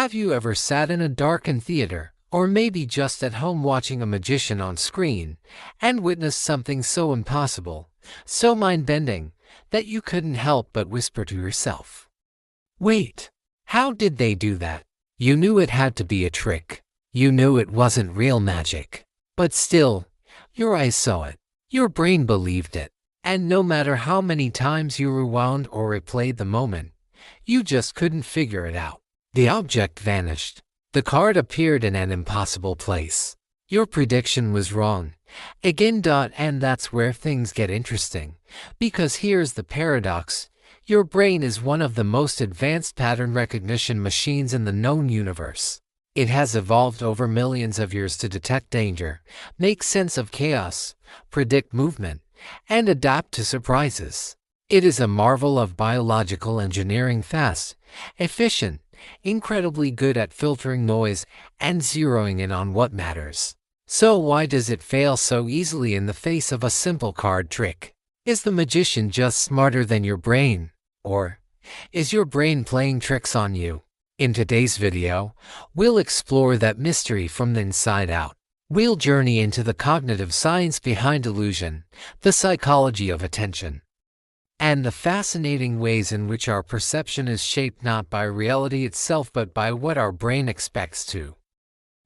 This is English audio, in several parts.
Have you ever sat in a darkened theater, or maybe just at home watching a magician on screen, and witnessed something so impossible, so mind-bending, that you couldn't help but whisper to yourself, "Wait, how did they do that?" You knew it had to be a trick. You knew it wasn't real magic. But still, your eyes saw it. Your brain believed it. And no matter how many times you rewound or replayed the moment, you just couldn't figure it out. The object vanished. The card appeared in an impossible place. Your prediction was wrong. Again. And that's where things get interesting. Because here's the paradox. Your brain is one of the most advanced pattern recognition machines in the known universe. It has evolved over millions of years to detect danger, make sense of chaos, predict movement, and adapt to surprises. It is a marvel of biological engineering, fast, efficient, incredibly good at filtering noise and zeroing in on what matters. So why does it fail so easily in the face of a simple card trick? Is the magician just smarter than your brain? Or is your brain playing tricks on you? In today's video, we'll explore that mystery from the inside out. We'll journey into the cognitive science behind illusion, the psychology of attention, and the fascinating ways in which our perception is shaped not by reality itself but by what our brain expects to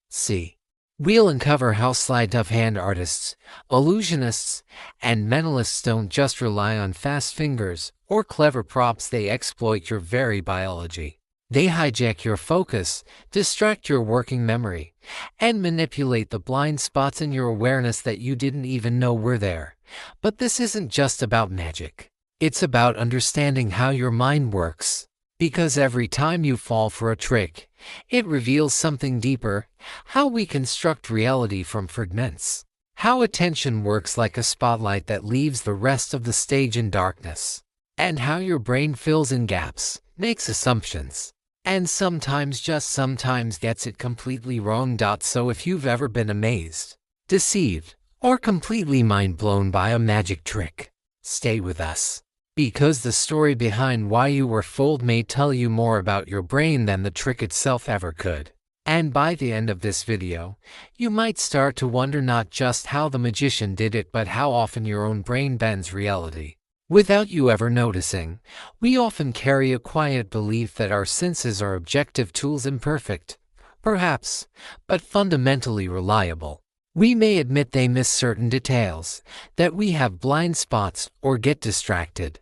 see. We'll uncover how sleight of hand artists, illusionists, and mentalists don't just rely on fast fingers or clever props. They exploit your very biology. They hijack your focus, distract your working memory, and manipulate the blind spots in your awareness that you didn't even know were there. But this isn't just about magic. It's about understanding how your mind works. Because every time you fall for a trick, it reveals something deeper: how we construct reality from fragments, how attention works like a spotlight that leaves the rest of the stage in darkness, and how your brain fills in gaps, makes assumptions, and sometimes, just sometimes, gets it completely wrong. So if you've ever been amazed, deceived, or completely mind-blown by a magic trick, stay with us. Because the story behind why you were fooled may tell you more about your brain than the trick itself ever could. And by the end of this video, you might start to wonder not just how the magician did it, but how often your own brain bends reality without you ever noticing. We often carry a quiet belief that our senses are objective tools, imperfect, perhaps, but fundamentally reliable. We may admit they miss certain details, that we have blind spots or get distracted.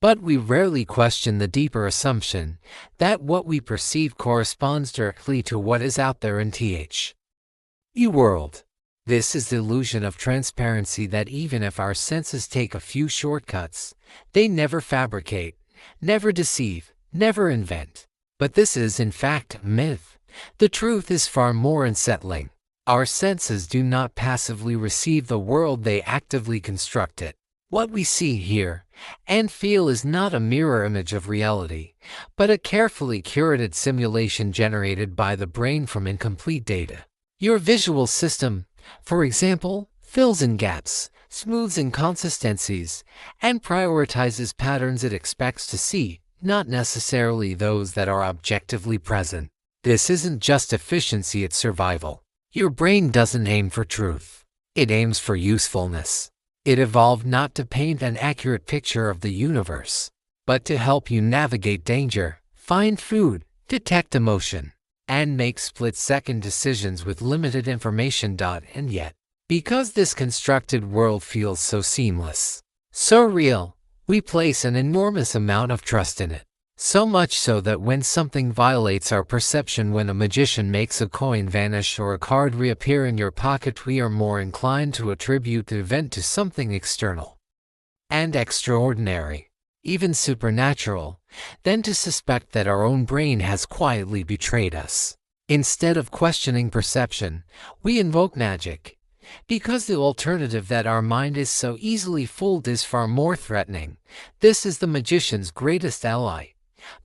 But we rarely question the deeper assumption that what we perceive corresponds directly to what is out there in the world. This is the illusion of transparency, that even if our senses take a few shortcuts, they never fabricate, never deceive, never invent. But this is in fact a myth. The truth is far more unsettling. Our senses do not passively receive the world, they actively construct it. What we see, hear, and feel is not a mirror image of reality, but a carefully curated simulation generated by the brain from incomplete data. Your visual system, for example, fills in gaps, smooths inconsistencies, and prioritizes patterns it expects to see, not necessarily those that are objectively present. This isn't just efficiency, it's survival. Your brain doesn't aim for truth. It aims for usefulness. It evolved not to paint an accurate picture of the universe, but to help you navigate danger, find food, detect emotion, and make split-second decisions with limited information. And yet, because this constructed world feels so seamless, so real, we place an enormous amount of trust in it. So much so that when something violates our perception, when a magician makes a coin vanish or a card reappear in your pocket, we are more inclined to attribute the event to something external and extraordinary, even supernatural, than to suspect that our own brain has quietly betrayed us. Instead of questioning perception, we invoke magic, because the alternative, that our mind is so easily fooled, is far more threatening. This is the magician's greatest ally.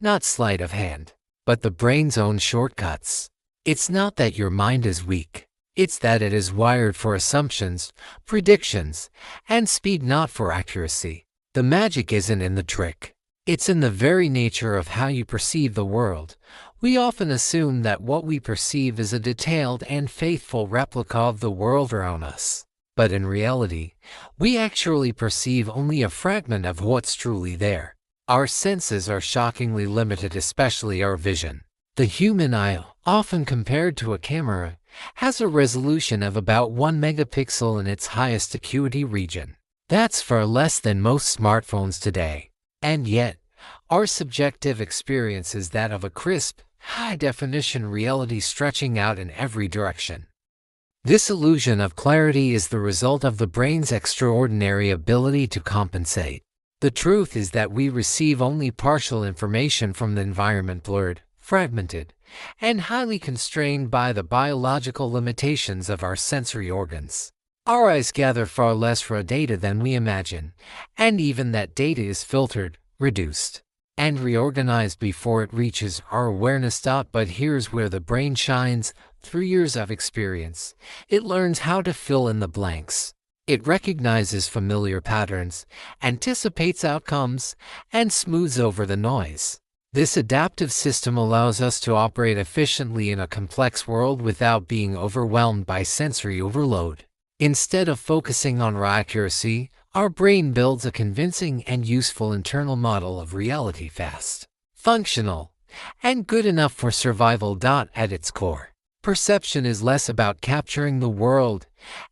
Not sleight of hand, but the brain's own shortcuts. It's not that your mind is weak. It's that it is wired for assumptions, predictions, and speed, not for accuracy. The magic isn't in the trick. It's in the very nature of how you perceive the world, We often assume that what we perceive is a detailed and faithful replica of the world around us. But in reality, we actually perceive only a fragment of what's truly there. Our senses are shockingly limited, especially our vision. The human eye, often compared to a camera, has a resolution of about 1 megapixel in its highest acuity region. That's far less than most smartphones today. And yet, our subjective experience is that of a crisp, high-definition reality stretching out in every direction. This illusion of clarity is the result of the brain's extraordinary ability to compensate. The truth is that we receive only partial information from the environment, blurred, fragmented, and highly constrained by the biological limitations of our sensory organs. Our eyes gather far less raw data than we imagine, and even that data is filtered, reduced, and reorganized before it reaches our awareness. But here's where the brain shines. Through years of experience, it learns how to fill in the blanks. It recognizes familiar patterns, anticipates outcomes, and smooths over the noise. This adaptive system allows us to operate efficiently in a complex world without being overwhelmed by sensory overload. Instead of focusing on raw accuracy, our brain builds a convincing and useful internal model of reality, fast, functional, and good enough for survival. At its core, perception is less about capturing the world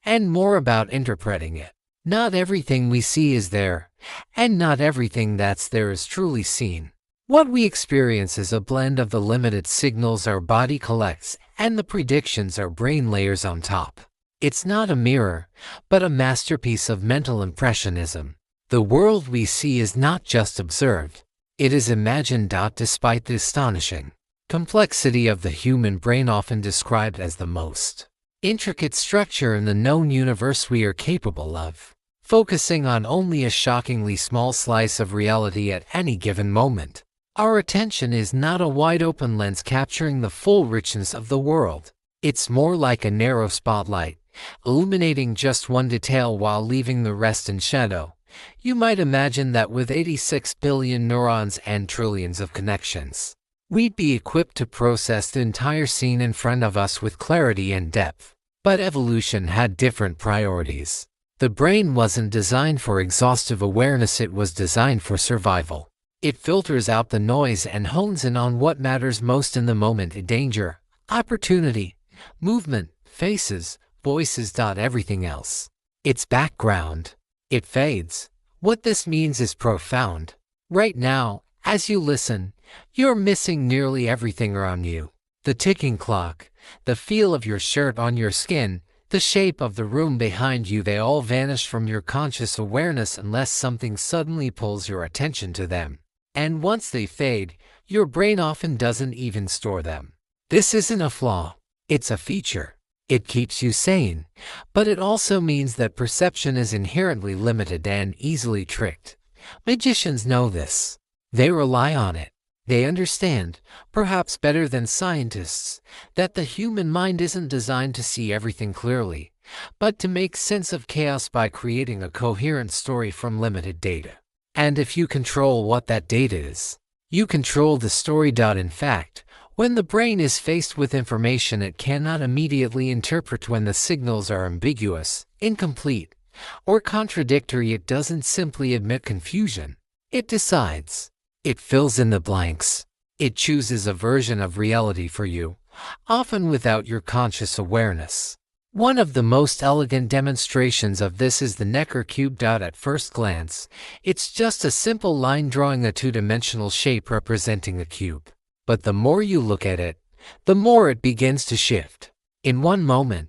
and more about interpreting it. Not everything we see is there, and not everything that's there is truly seen. What we experience is a blend of the limited signals our body collects and the predictions our brain layers on top. It's not a mirror, but a masterpiece of mental impressionism. The world we see is not just observed, it is imagined. Despite the astonishing complexity of the human brain, often described as the most intricate structure in the known universe, we are capable of focusing on only a shockingly small slice of reality at any given moment. Our attention is not a wide-open lens capturing the full richness of the world. It's more like a narrow spotlight, illuminating just one detail while leaving the rest in shadow. You might imagine that with 86 billion neurons and trillions of connections, we'd be equipped to process the entire scene in front of us with clarity and depth. But evolution had different priorities. The brain wasn't designed for exhaustive awareness, it was designed for survival. It filters out the noise and hones in on what matters most in the moment: danger, opportunity, movement, faces, voices. Everything else, it's background. It fades. What this means is profound. Right now, as you listen, you're missing nearly everything around you. The ticking clock, the feel of your shirt on your skin, the shape of the room behind you, they all vanish from your conscious awareness unless something suddenly pulls your attention to them. And once they fade, your brain often doesn't even store them. This isn't a flaw, it's a feature. It keeps you sane, but it also means that perception is inherently limited and easily tricked. Magicians know this. They rely on it. They understand, perhaps better than scientists, that the human mind isn't designed to see everything clearly, but to make sense of chaos by creating a coherent story from limited data. And if you control what that data is, you control the story. In fact, when the brain is faced with information it cannot immediately interpret, when the signals are ambiguous, incomplete, or contradictory, it doesn't simply admit confusion. It decides. It fills in the blanks. It chooses a version of reality for you, often without your conscious awareness. One of the most elegant demonstrations of this is the Necker cube. At first glance, it's just a simple line drawing a two-dimensional shape representing a cube. But the more you look at it, the more it begins to shift. In one moment,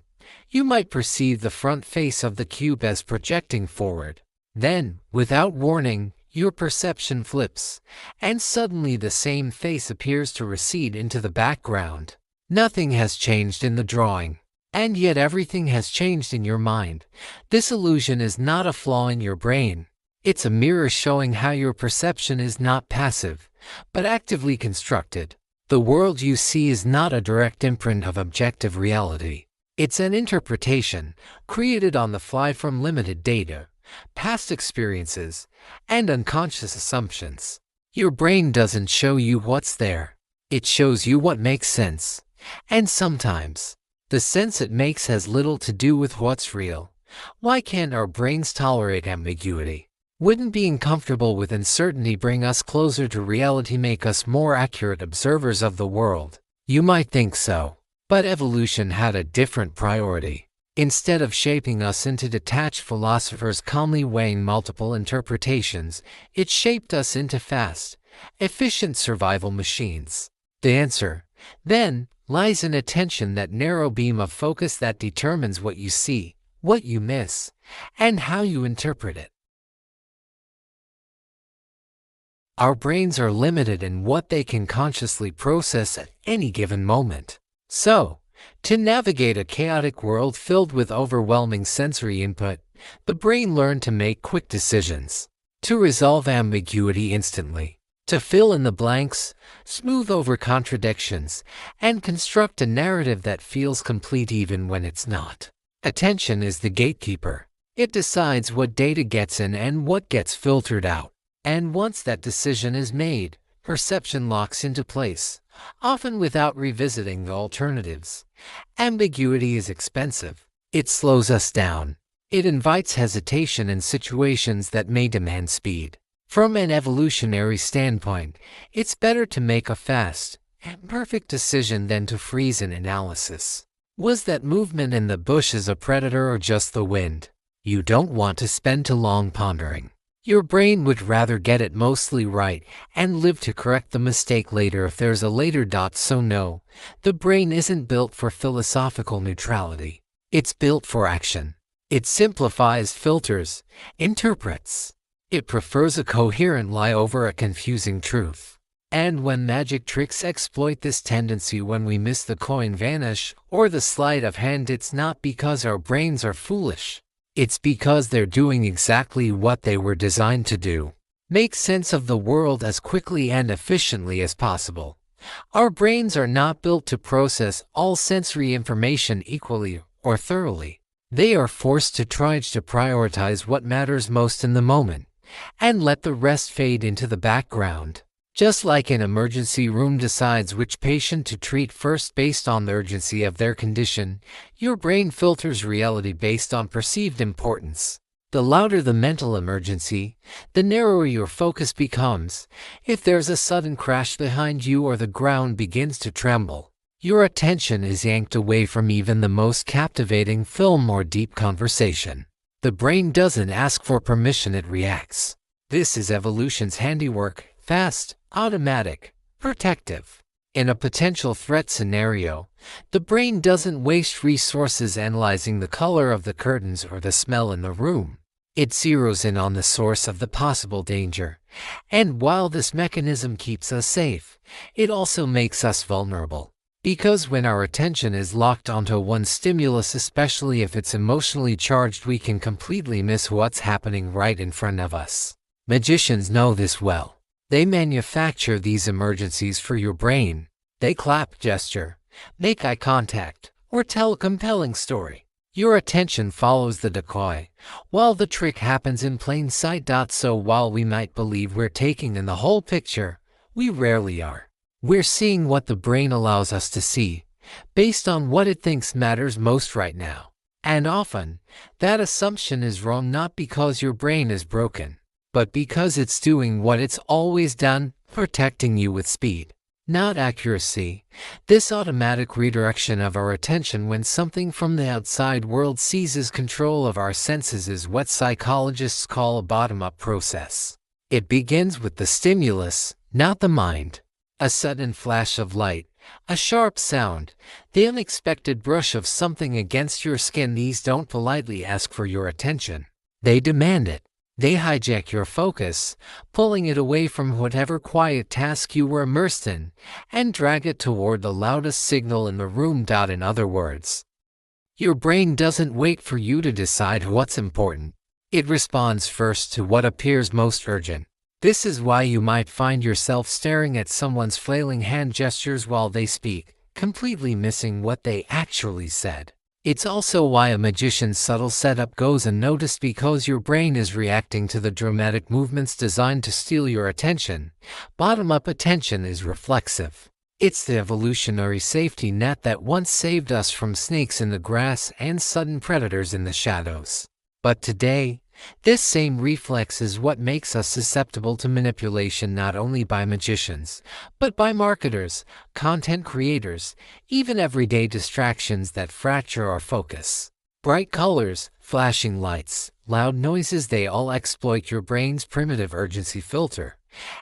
you might perceive the front face of the cube as projecting forward. Then, without warning, your perception flips, and suddenly the same face appears to recede into the background. Nothing has changed in the drawing, and yet everything has changed in your mind. This illusion is not a flaw in your brain. It's a mirror showing how your perception is not passive, but actively constructed. The world you see is not a direct imprint of objective reality. It's an interpretation, created on the fly from limited data, past experiences, and unconscious assumptions. Your brain doesn't show you what's there. It shows you what makes sense. And sometimes, the sense it makes has little to do with what's real. Why can't our brains tolerate ambiguity? Wouldn't being comfortable with uncertainty bring us closer to reality, make us more accurate observers of the world? You might think so. But evolution had a different priority. Instead of shaping us into detached philosophers calmly weighing multiple interpretations, it shaped us into fast, efficient survival machines. The answer, then, lies in attention, that narrow beam of focus that determines what you see, what you miss, and how you interpret it. Our brains are limited in what they can consciously process at any given moment. So, to navigate a chaotic world filled with overwhelming sensory input, the brain learned to make quick decisions, to resolve ambiguity instantly, to fill in the blanks, smooth over contradictions, and construct a narrative that feels complete even when it's not. Attention is the gatekeeper. It decides what data gets in and what gets filtered out. And once that decision is made, perception locks into place, often without revisiting the alternatives. Ambiguity is expensive. It slows us down. It invites hesitation in situations that may demand speed. From an evolutionary standpoint, it's better to make a fast and perfect decision than to freeze in analysis. Was that movement in the bushes a predator or just the wind? You don't want to spend too long pondering. Your brain would rather get it mostly right and live to correct the mistake later if there's a later. So no, the brain isn't built for philosophical neutrality. It's built for action. It simplifies, filters, interprets. It prefers a coherent lie over a confusing truth. And when magic tricks exploit this tendency, when we miss the coin vanish or the sleight of hand, it's not because our brains are foolish. It's because they're doing exactly what they were designed to do. Make sense of the world as quickly and efficiently as possible. Our brains are not built to process all sensory information equally or thoroughly. They are forced to try to prioritize what matters most in the moment, and let the rest fade into the background. Just like an emergency room decides which patient to treat first based on the urgency of their condition, your brain filters reality based on perceived importance. The louder the mental emergency, the narrower your focus becomes. If there's a sudden crash behind you or the ground begins to tremble, your attention is yanked away from even the most captivating film or deep conversation. The brain doesn't ask for permission, it reacts. This is evolution's handiwork, fast, automatic, protective. In a potential threat scenario, the brain doesn't waste resources analyzing the color of the curtains or the smell in the room. It zeroes in on the source of the possible danger. And while this mechanism keeps us safe, it also makes us vulnerable. Because when our attention is locked onto one stimulus, especially if it's emotionally charged, we can completely miss what's happening right in front of us. Magicians know this well. They manufacture these emergencies for your brain. They clap, gesture, make eye contact, or tell a compelling story. Your attention follows the decoy, while the trick happens in plain sight. So while we might believe we're taking in the whole picture, we rarely are. We're seeing what the brain allows us to see, based on what it thinks matters most right now. And often, that assumption is wrong, not because your brain is broken, but because it's doing what it's always done, protecting you with speed, not accuracy. This automatic redirection of our attention when something from the outside world seizes control of our senses is what psychologists call a bottom-up process. It begins with the stimulus, not the mind. A sudden flash of light, a sharp sound, the unexpected brush of something against your skin. These don't politely ask for your attention. They demand it. They hijack your focus, pulling it away from whatever quiet task you were immersed in, and drag it toward the loudest signal in the room. In other words, your brain doesn't wait for you to decide what's important. It responds first to what appears most urgent. This is why you might find yourself staring at someone's flailing hand gestures while they speak, completely missing what they actually said. It's also why a magician's subtle setup goes unnoticed, because your brain is reacting to the dramatic movements designed to steal your attention. Bottom-up attention is reflexive. It's the evolutionary safety net that once saved us from snakes in the grass and sudden predators in the shadows. But today, this same reflex is what makes us susceptible to manipulation not only by magicians, but by marketers, content creators, even everyday distractions that fracture our focus. Bright colors, flashing lights, loud noises, they all exploit your brain's primitive urgency filter.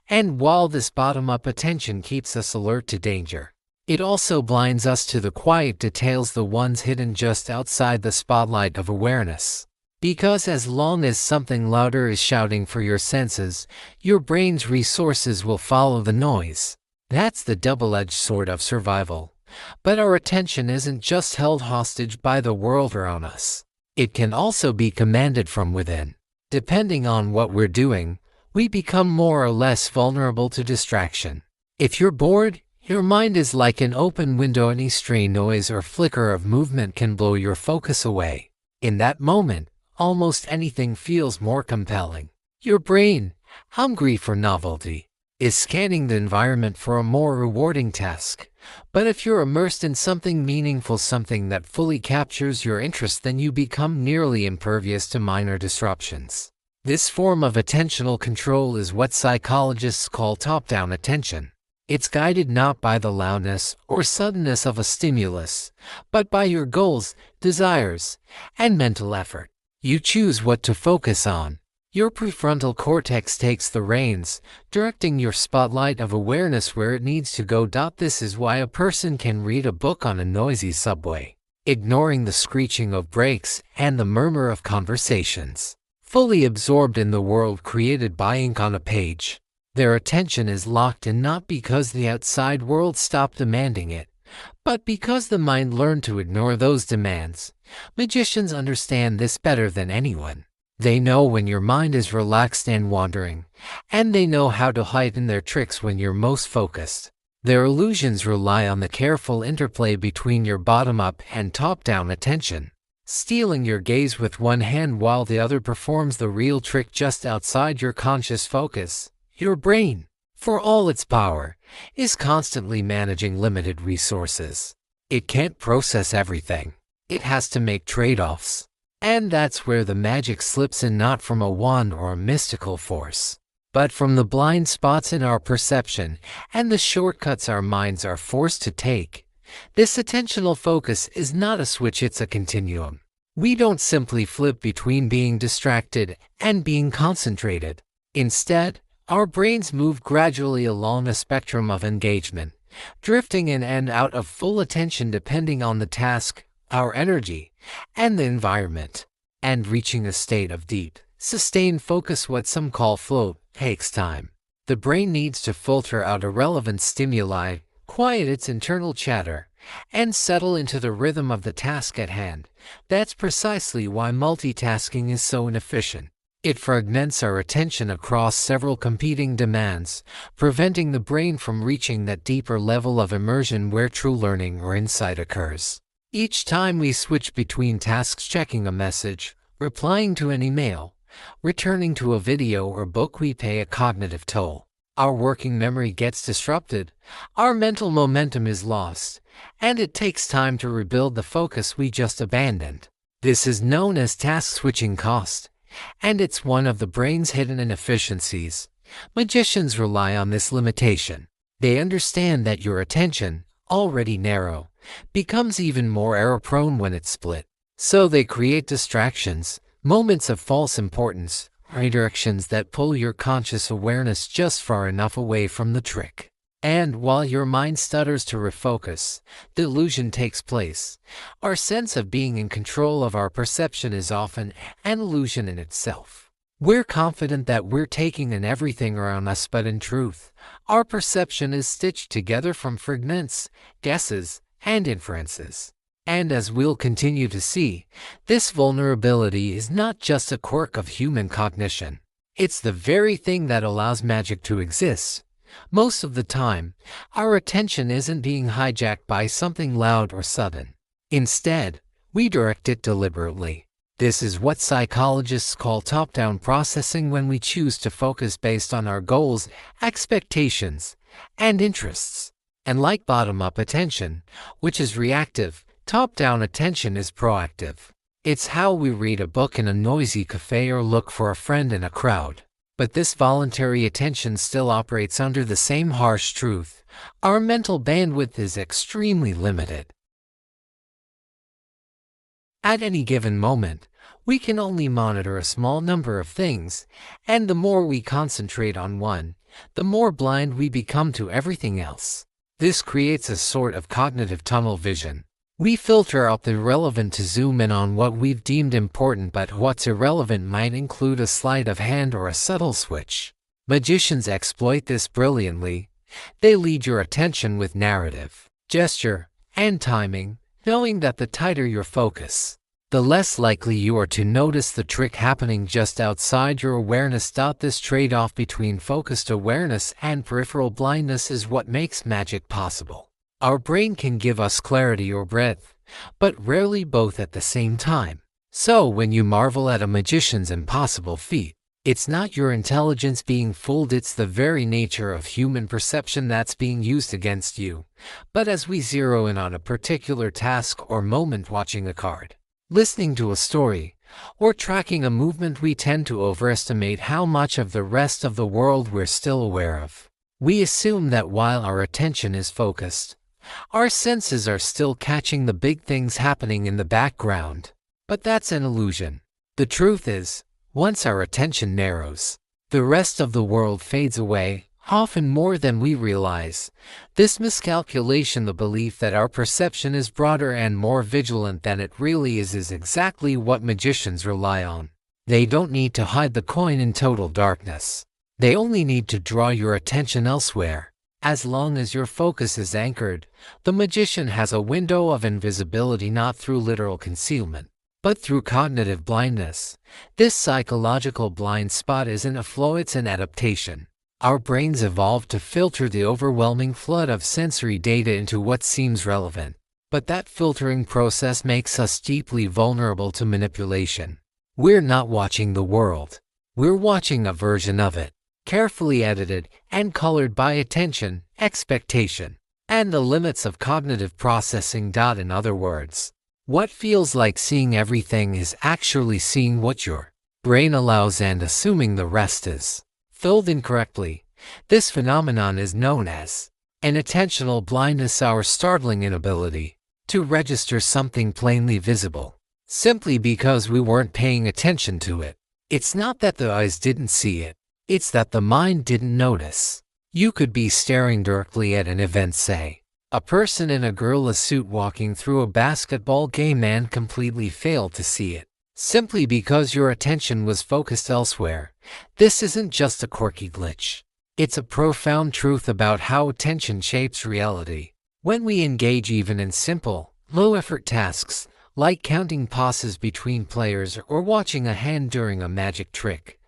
And while this bottom-up attention keeps us alert to danger, it also blinds us to the quiet details, the ones hidden just outside the spotlight of awareness. Because as long as something louder is shouting for your senses, your brain's resources will follow the noise. That's the double-edged sword of survival. But our attention isn't just held hostage by the world around us. It can also be commanded from within. Depending on what we're doing, we become more or less vulnerable to distraction. If you're bored, your mind is like an open window. Any stray noise or flicker of movement can blow your focus away. In that moment, almost anything feels more compelling. Your brain, hungry for novelty, is scanning the environment for a more rewarding task. But if you're immersed in something meaningful, something that fully captures your interest, then you become nearly impervious to minor disruptions. This form of attentional control is what psychologists call top-down attention. It's guided not by the loudness or suddenness of a stimulus, but by your goals, desires, and mental effort. You choose what to focus on. Your prefrontal cortex takes the reins, directing your spotlight of awareness where it needs to go. This is why a person can read a book on a noisy subway, ignoring the screeching of brakes and the murmur of conversations. Fully absorbed in the world created by ink on a page. Their attention is locked in not because the outside world stopped demanding it, but because the mind learned to ignore those demands. Magicians understand this better than anyone. They know when your mind is relaxed and wandering, and they know how to heighten their tricks when you're most focused. Their illusions rely on the careful interplay between your bottom-up and top-down attention. Stealing your gaze with one hand while the other performs the real trick just outside your conscious focus. Your brain, for all its power, is constantly managing limited resources. It can't process everything. It has to make trade-offs. And that's where the magic slips in, not from a wand or a mystical force, but from the blind spots in our perception and the shortcuts our minds are forced to take. This attentional focus is not a switch, it's a continuum. We don't simply flip between being distracted and being concentrated. Instead, our brains move gradually along a spectrum of engagement, drifting in and out of full attention depending on the task, our energy, and the environment. And reaching a state of deep, sustained focus, what some call flow, takes time. The brain needs to filter out irrelevant stimuli, quiet its internal chatter, and settle into the rhythm of the task at hand. That's precisely why multitasking is so inefficient. It fragments our attention across several competing demands, preventing the brain from reaching that deeper level of immersion where true learning or insight occurs. Each time we switch between tasks, checking a message, replying to an email, returning to a video or book, we pay a cognitive toll. Our working memory gets disrupted, our mental momentum is lost, and it takes time to rebuild the focus we just abandoned. This is known as task switching cost, and it's one of the brain's hidden inefficiencies. Magicians rely on this limitation. They understand that your attention, already narrow, becomes even more error-prone when it's split. So they create distractions, moments of false importance, redirections that pull your conscious awareness just far enough away from the trick. And while your mind stutters to refocus, the illusion takes place. Our sense of being in control of our perception is often an illusion in itself. We're confident that we're taking in everything around us, but in truth, our perception is stitched together from fragments, guesses, and inferences. And as we'll continue to see, this vulnerability is not just a quirk of human cognition. It's the very thing that allows magic to exist. Most of the time, our attention isn't being hijacked by something loud or sudden. Instead, we direct it deliberately. This is what psychologists call top-down processing, when we choose to focus based on our goals, expectations, and interests. And like bottom-up attention, which is reactive, top-down attention is proactive. It's how we read a book in a noisy cafe or look for a friend in a crowd. But this voluntary attention still operates under the same harsh truth. Our mental bandwidth is extremely limited. At any given moment, we can only monitor a small number of things, and the more we concentrate on one, the more blind we become to everything else. This creates a sort of cognitive tunnel vision. We filter out the irrelevant to zoom in on what we've deemed important, but what's irrelevant might include a sleight of hand or a subtle switch. Magicians exploit this brilliantly. They lead your attention with narrative, gesture, and timing, knowing that the tighter your focus, the less likely you are to notice the trick happening just outside your awareness. This trade-off between focused awareness and peripheral blindness is what makes magic possible. Our brain can give us clarity or breadth, but rarely both at the same time. So when you marvel at a magician's impossible feat, it's not your intelligence being fooled, it's the very nature of human perception that's being used against you. But as we zero in on a particular task or moment, watching a card, listening to a story, or tracking a movement, we tend to overestimate how much of the rest of the world we're still aware of. We assume that while our attention is focused, our senses are still catching the big things happening in the background. But that's an illusion. The truth is, once our attention narrows, the rest of the world fades away, often more than we realize. This miscalculation, the belief that our perception is broader and more vigilant than it really is exactly what magicians rely on. They don't need to hide the coin in total darkness. They only need to draw your attention elsewhere. As long as your focus is anchored, the magician has a window of invisibility, not through literal concealment, but through cognitive blindness. This psychological blind spot isn't a flaw, it's an adaptation. Our brains evolved to filter the overwhelming flood of sensory data into what seems relevant. But that filtering process makes us deeply vulnerable to manipulation. We're not watching the world. We're watching a version of it, carefully edited and colored by attention, expectation, and the limits of cognitive processing. In other words, what feels like seeing everything is actually seeing what your brain allows and assuming the rest is filled incorrectly. This phenomenon is known as inattentional blindness, our startling inability to register something plainly visible simply because we weren't paying attention to it. It's not that the eyes didn't see it, it's that the mind didn't notice. You could be staring directly at an event, say, a person in a gorilla suit walking through a basketball game, and completely fail to see it, simply because your attention was focused elsewhere. This isn't just a quirky glitch. It's a profound truth about how attention shapes reality. When we engage even in simple, low-effort tasks, like counting passes between players or watching a hand during a magic trick,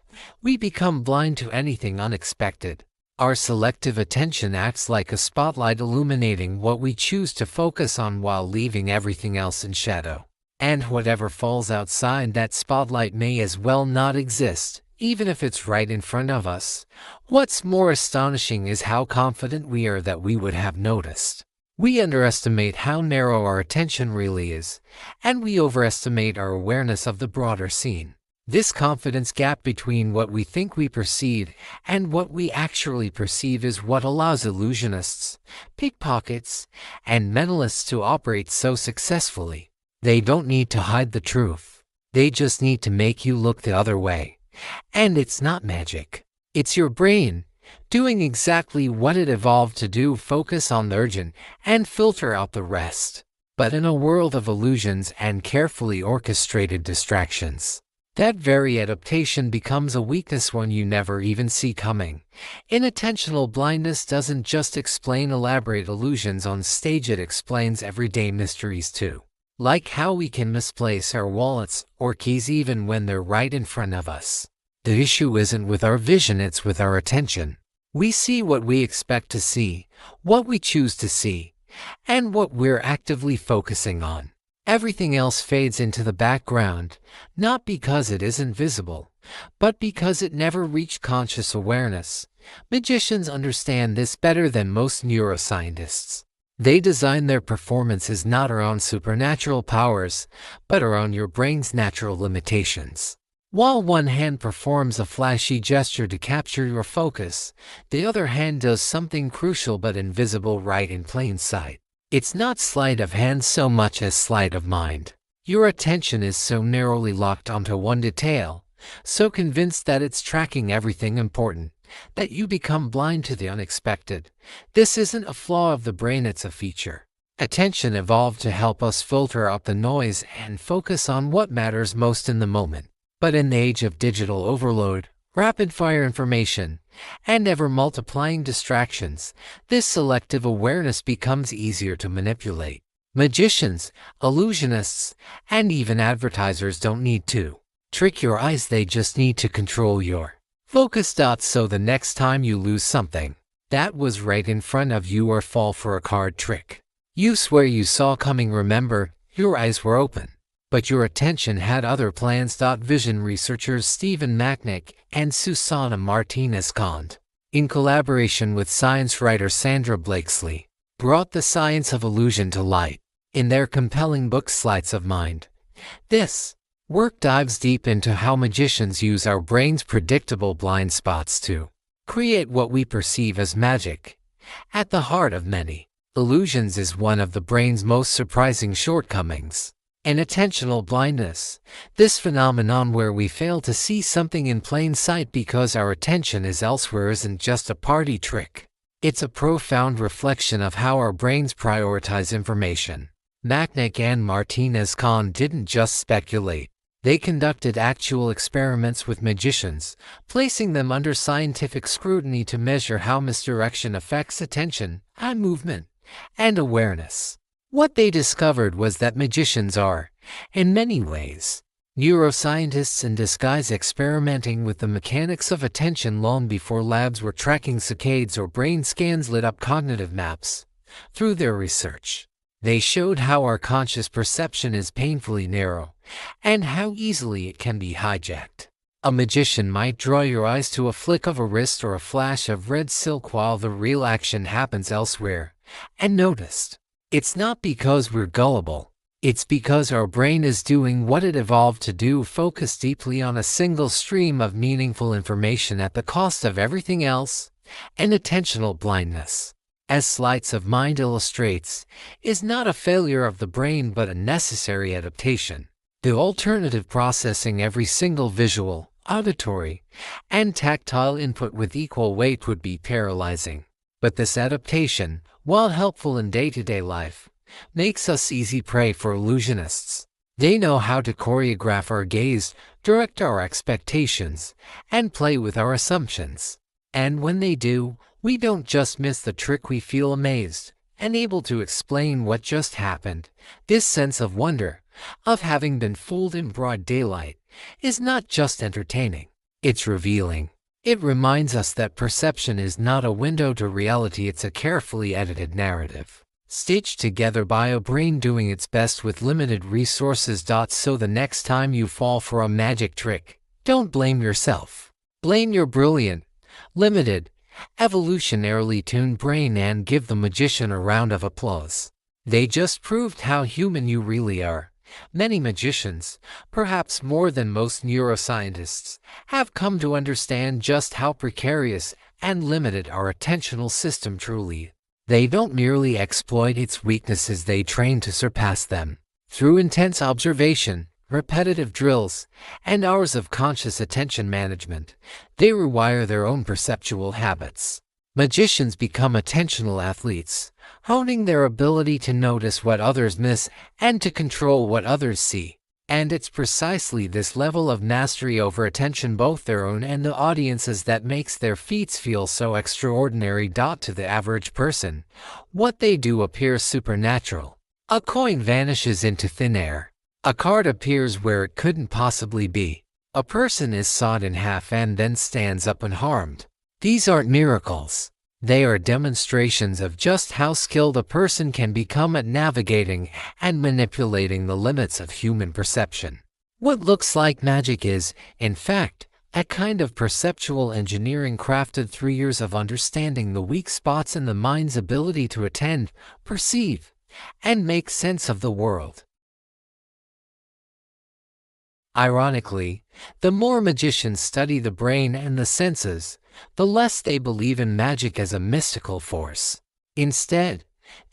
we become blind to anything unexpected. Our selective attention acts like a spotlight, illuminating what we choose to focus on while leaving everything else in shadow. And whatever falls outside that spotlight may as well not exist, even if it's right in front of us. What's more astonishing is how confident we are that we would have noticed. We underestimate how narrow our attention really is, and we overestimate our awareness of the broader scene. This confidence gap between what we think we perceive and what we actually perceive is what allows illusionists, pickpockets, and mentalists to operate so successfully. They don't need to hide the truth. They just need to make you look the other way. And it's not magic. It's your brain doing exactly what it evolved to do: focus on the urgent and filter out the rest. But in a world of illusions and carefully orchestrated distractions, that very adaptation becomes a weakness, one you never even see coming. Inattentional blindness doesn't just explain elaborate illusions on stage, it explains everyday mysteries too. Like how we can misplace our wallets or keys even when they're right in front of us. The issue isn't with our vision, it's with our attention. We see what we expect to see, what we choose to see, and what we're actively focusing on. Everything else fades into the background, not because it isn't visible, but because it never reached conscious awareness. Magicians understand this better than most neuroscientists. They design their performances not around supernatural powers, but around your brain's natural limitations. While one hand performs a flashy gesture to capture your focus, the other hand does something crucial but invisible right in plain sight. It's not sleight of hand so much as sleight of mind. Your attention is so narrowly locked onto one detail, so convinced that it's tracking everything important, that you become blind to the unexpected. This isn't a flaw of the brain, it's a feature. Attention evolved to help us filter out the noise and focus on what matters most in the moment. But in the age of digital overload, rapid-fire information, and ever-multiplying distractions, this selective awareness becomes easier to manipulate. Magicians, illusionists, and even advertisers don't need to trick your eyes, they just need to control your focus dots so the next time you lose something that was right in front of you or fall for a card trick you swear you saw coming, remember, your eyes were open, but your attention had other plans. Vision researchers Stephen Macknick and Susana Martinez-Kond, in collaboration with science writer Sandra Blakesley, brought the science of illusion to light in their compelling book Sleight of Mind. This work dives deep into how magicians use our brain's predictable blind spots to create what we perceive as magic. At the heart of many illusions is one of the brain's most surprising shortcomings: an attentional blindness. This phenomenon where we fail to see something in plain sight because our attention is elsewhere isn't just a party trick. It's a profound reflection of how our brains prioritize information. Macknick and Martinez-Kond didn't just speculate. They conducted actual experiments with magicians, placing them under scientific scrutiny to measure how misdirection affects attention, eye movement, and awareness. What they discovered was that magicians are, in many ways, neuroscientists in disguise, experimenting with the mechanics of attention long before labs were tracking saccades or brain scans lit up cognitive maps. Through their research, they showed how our conscious perception is painfully narrow, and how easily it can be hijacked. A magician might draw your eyes to a flick of a wrist or a flash of red silk while the real action happens elsewhere, and noticed. It's not because we're gullible. It's because our brain is doing what it evolved to do: focus deeply on a single stream of meaningful information at the cost of everything else. And attentional blindness, as Sleight of Mind illustrates, is not a failure of the brain but a necessary adaptation. The alternative, processing every single visual, auditory, and tactile input with equal weight, would be paralyzing. But this adaptation, while helpful in day-to-day life, makes us easy prey for illusionists. They know how to choreograph our gaze, direct our expectations, and play with our assumptions. And when they do, we don't just miss the trick, we feel amazed and able to explain what just happened. This sense of wonder, of having been fooled in broad daylight, is not just entertaining, it's revealing. It reminds us that perception is not a window to reality, it's a carefully edited narrative, stitched together by a brain doing its best with limited resources. So the next time you fall for a magic trick, don't blame yourself. Blame your brilliant, limited, evolutionarily tuned brain and give the magician a round of applause. They just proved how human you really are. Many magicians, perhaps more than most neuroscientists, have come to understand just how precarious and limited our attentional system truly is. They don't merely exploit its weaknesses, they train to surpass them. Through intense observation, repetitive drills, and hours of conscious attention management, they rewire their own perceptual habits. Magicians become attentional athletes, honing their ability to notice what others miss and to control what others see. And it's precisely this level of mastery over attention, both their own and the audience's, that makes their feats feel so extraordinary. To the average person, what they do appears supernatural. A coin vanishes into thin air. A card appears where it couldn't possibly be. A person is sawed in half and then stands up unharmed. These aren't miracles. They are demonstrations of just how skilled a person can become at navigating and manipulating the limits of human perception. What looks like magic is, in fact, a kind of perceptual engineering crafted through years of understanding the weak spots in the mind's ability to attend, perceive, and make sense of the world. Ironically, the more magicians study the brain and the senses, the less they believe in magic as a mystical force. Instead,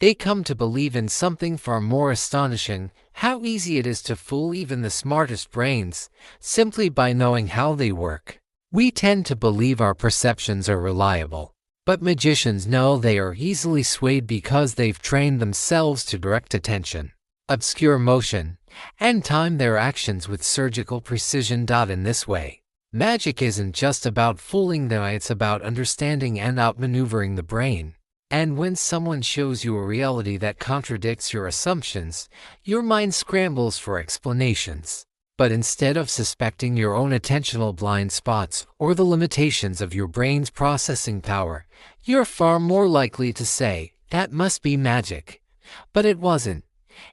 they come to believe in something far more astonishing: how easy it is to fool even the smartest brains, simply by knowing how they work. We tend to believe our perceptions are reliable, but magicians know they are easily swayed because they've trained themselves to direct attention, obscure motion, and time their actions with surgical precision. In this way, magic isn't just about fooling them, it's about understanding and outmaneuvering the brain. And when someone shows you a reality that contradicts your assumptions, your mind scrambles for explanations. But instead of suspecting your own attentional blind spots or the limitations of your brain's processing power, you're far more likely to say, "That must be magic." But it wasn't.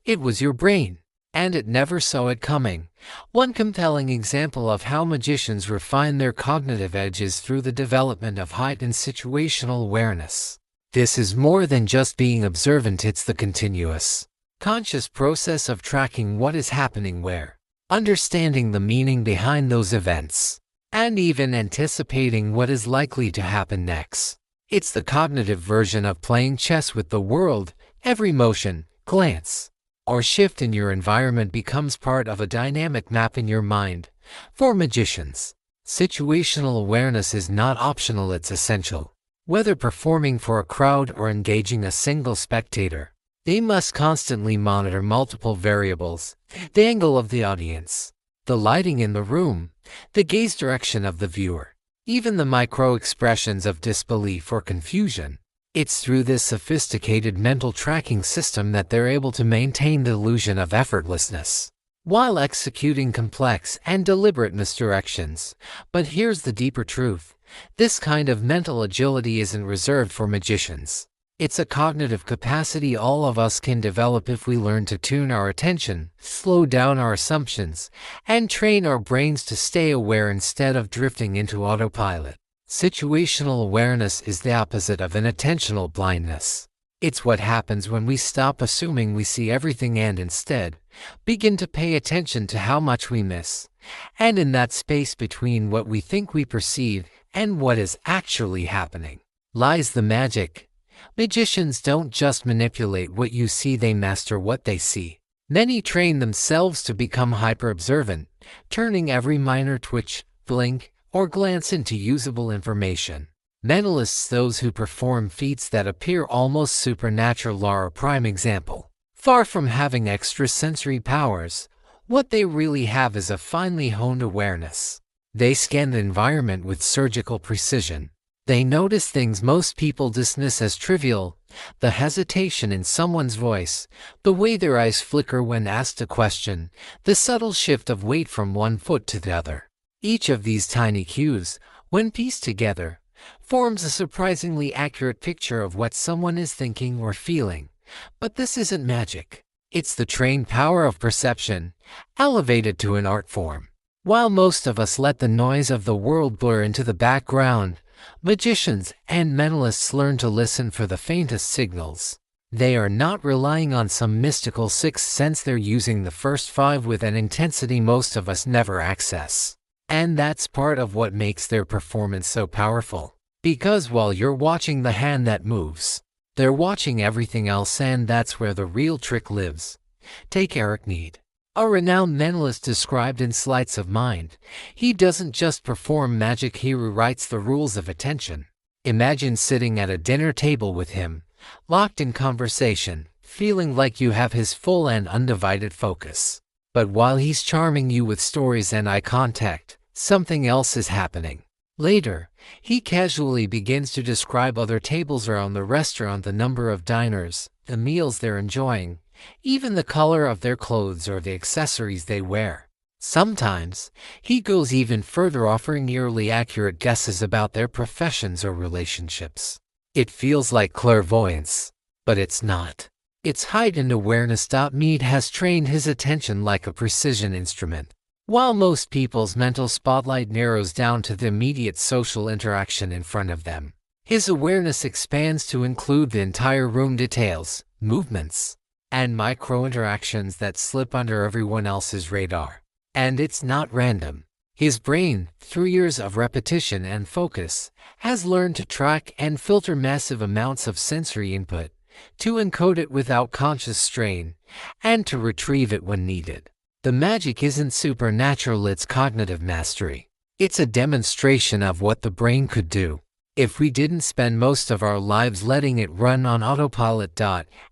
It was your brain, and it never saw it coming. One compelling example of how magicians refine their cognitive edge is through the development of heightened situational awareness. This is more than just being observant, it's the continuous, conscious process of tracking what is happening where, understanding the meaning behind those events, and even anticipating what is likely to happen next. It's the cognitive version of playing chess with the world. Every motion, glance, or shift in your environment becomes part of a dynamic map in your mind. For magicians, situational awareness is not optional, it's essential. Whether performing for a crowd or engaging a single spectator, they must constantly monitor multiple variables: the angle of the audience, the lighting in the room, the gaze direction of the viewer, even the micro-expressions of disbelief or confusion. It's through this sophisticated mental tracking system that they're able to maintain the illusion of effortlessness while executing complex and deliberate misdirections. But here's the deeper truth: this kind of mental agility isn't reserved for magicians. It's a cognitive capacity all of us can develop if we learn to tune our attention, slow down our assumptions, and train our brains to stay aware instead of drifting into autopilot. Situational awareness is the opposite of inattentional blindness. It's what happens when we stop assuming we see everything and instead begin to pay attention to how much we miss. And in that space between what we think we perceive and what is actually happening lies the magic. Magicians don't just manipulate what you see, they master what they see. Many train themselves to become hyper-observant, turning every minor twitch, blink, or glance into usable information. Mentalists, those who perform feats that appear almost supernatural, are a prime example. Far from having extrasensory powers, what they really have is a finely honed awareness. They scan the environment with surgical precision. They notice things most people dismiss as trivial: the hesitation in someone's voice, the way their eyes flicker when asked a question, the subtle shift of weight from one foot to the other. Each of these tiny cues, when pieced together, forms a surprisingly accurate picture of what someone is thinking or feeling. But this isn't magic. It's the trained power of perception, elevated to an art form. While most of us let the noise of the world blur into the background, magicians and mentalists learn to listen for the faintest signals. They are not relying on some mystical sixth sense, they're using the first five with an intensity most of us never access. And that's part of what makes their performance so powerful. Because while you're watching the hand that moves, they're watching everything else, and that's where the real trick lives. Take Eric Need, a renowned mentalist, described in Sleights of Mind. He doesn't just perform magic, he rewrites the rules of attention. Imagine sitting at a dinner table with him, locked in conversation, feeling like you have his full and undivided focus. But while he's charming you with stories and eye contact, something else is happening. Later, he casually begins to describe other tables around the restaurant, the number of diners, the meals they're enjoying, even the color of their clothes or the accessories they wear. Sometimes, he goes even further, offering eerily accurate guesses about their professions or relationships. It feels like clairvoyance, but it's not. It's heightened awareness. Mead has trained his attention like a precision instrument. While most people's mental spotlight narrows down to the immediate social interaction in front of them, his awareness expands to include the entire room, details, movements, and micro-interactions that slip under everyone else's radar. And it's not random. His brain, through years of repetition and focus, has learned to track and filter massive amounts of sensory input, to encode it without conscious strain, and to retrieve it when needed. The magic isn't supernatural, it's cognitive mastery. It's a demonstration of what the brain could do if we didn't spend most of our lives letting it run on autopilot.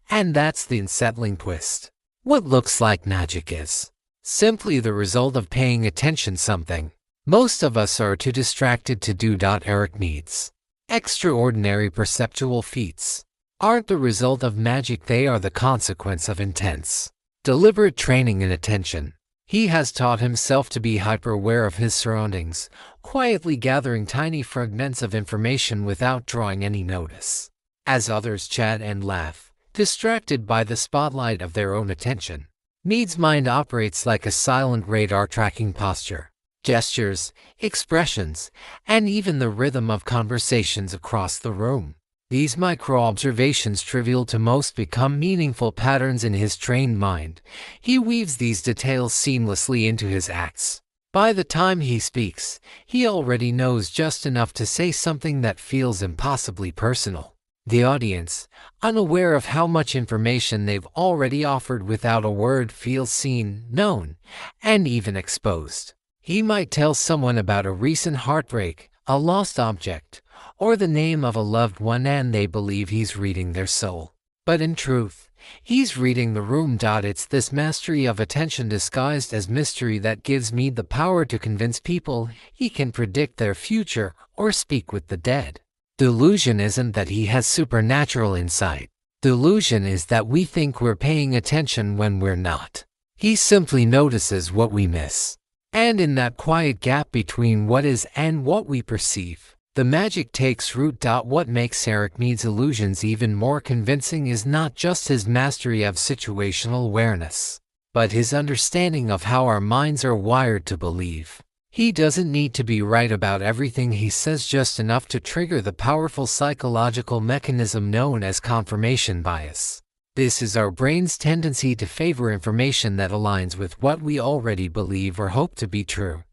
And that's the unsettling twist. What looks like magic is simply the result of paying attention something. Most of us are too distracted to do. Eric Mead's extraordinary perceptual feats aren't the result of magic, they are the consequence of intense, deliberate training in attention. He has taught himself to be hyper-aware of his surroundings, quietly gathering tiny fragments of information without drawing any notice. As others chat and laugh, distracted by the spotlight of their own attention, Mead's mind operates like a silent radar, tracking posture, gestures, expressions, and even the rhythm of conversations across the room. These micro-observations, trivial to most, become meaningful patterns in his trained mind. He weaves these details seamlessly into his acts. By the time he speaks, he already knows just enough to say something that feels impossibly personal. The audience, unaware of how much information they've already offered without a word, feels seen, known, and even exposed. He might tell someone about a recent heartbreak, a lost object, or the name of a loved one, and they believe he's reading their soul. But in truth, he's reading the room. It's this mastery of attention disguised as mystery that gives Mead the power to convince people he can predict their future or speak with the dead. The illusion isn't that he has supernatural insight. The illusion is that we think we're paying attention when we're not. He simply notices what we miss. And in that quiet gap between what is and what we perceive, the magic takes root. What makes Eric Mead's illusions even more convincing is not just his mastery of situational awareness, but his understanding of how our minds are wired to believe. He doesn't need to be right about everything he says, just enough to trigger the powerful psychological mechanism known as confirmation bias. This is our brain's tendency to favor information that aligns with what we already believe or hope to be true,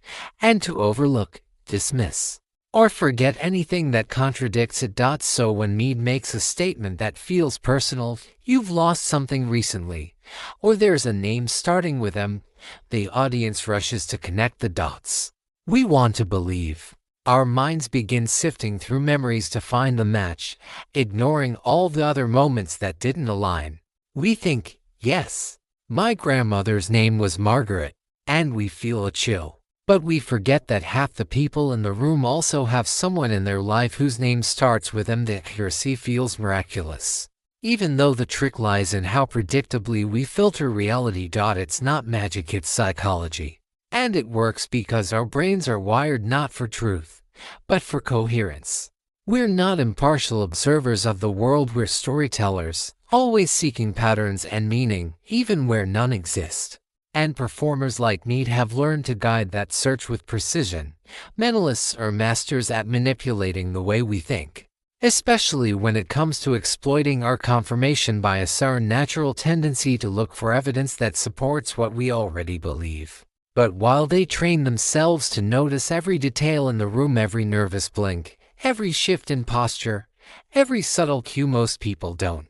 and to overlook, dismiss, or forget anything that contradicts it. So when Mead makes a statement that feels personal, "You've lost something recently," or "There's a name starting with M," the audience rushes to connect the dots. We want to believe. Our minds begin sifting through memories to find the match, ignoring all the other moments that didn't align. We think, "Yes, my grandmother's name was Margaret," and we feel a chill. But we forget that half the people in the room also have someone in their life whose name starts with M. The accuracy feels miraculous, even though the trick lies in how predictably we filter reality. It's not magic, it's psychology. And it works because our brains are wired not for truth, but for coherence. We're not impartial observers of the world, we're storytellers, always seeking patterns and meaning, even where none exist. And performers like Mead have learned to guide that search with precision. Mentalists are masters at manipulating the way we think, especially when it comes to exploiting our confirmation bias, our natural tendency to look for evidence that supports what we already believe. But while they train themselves to notice every detail in the room, every nervous blink, every shift in posture, every subtle cue, most people don't.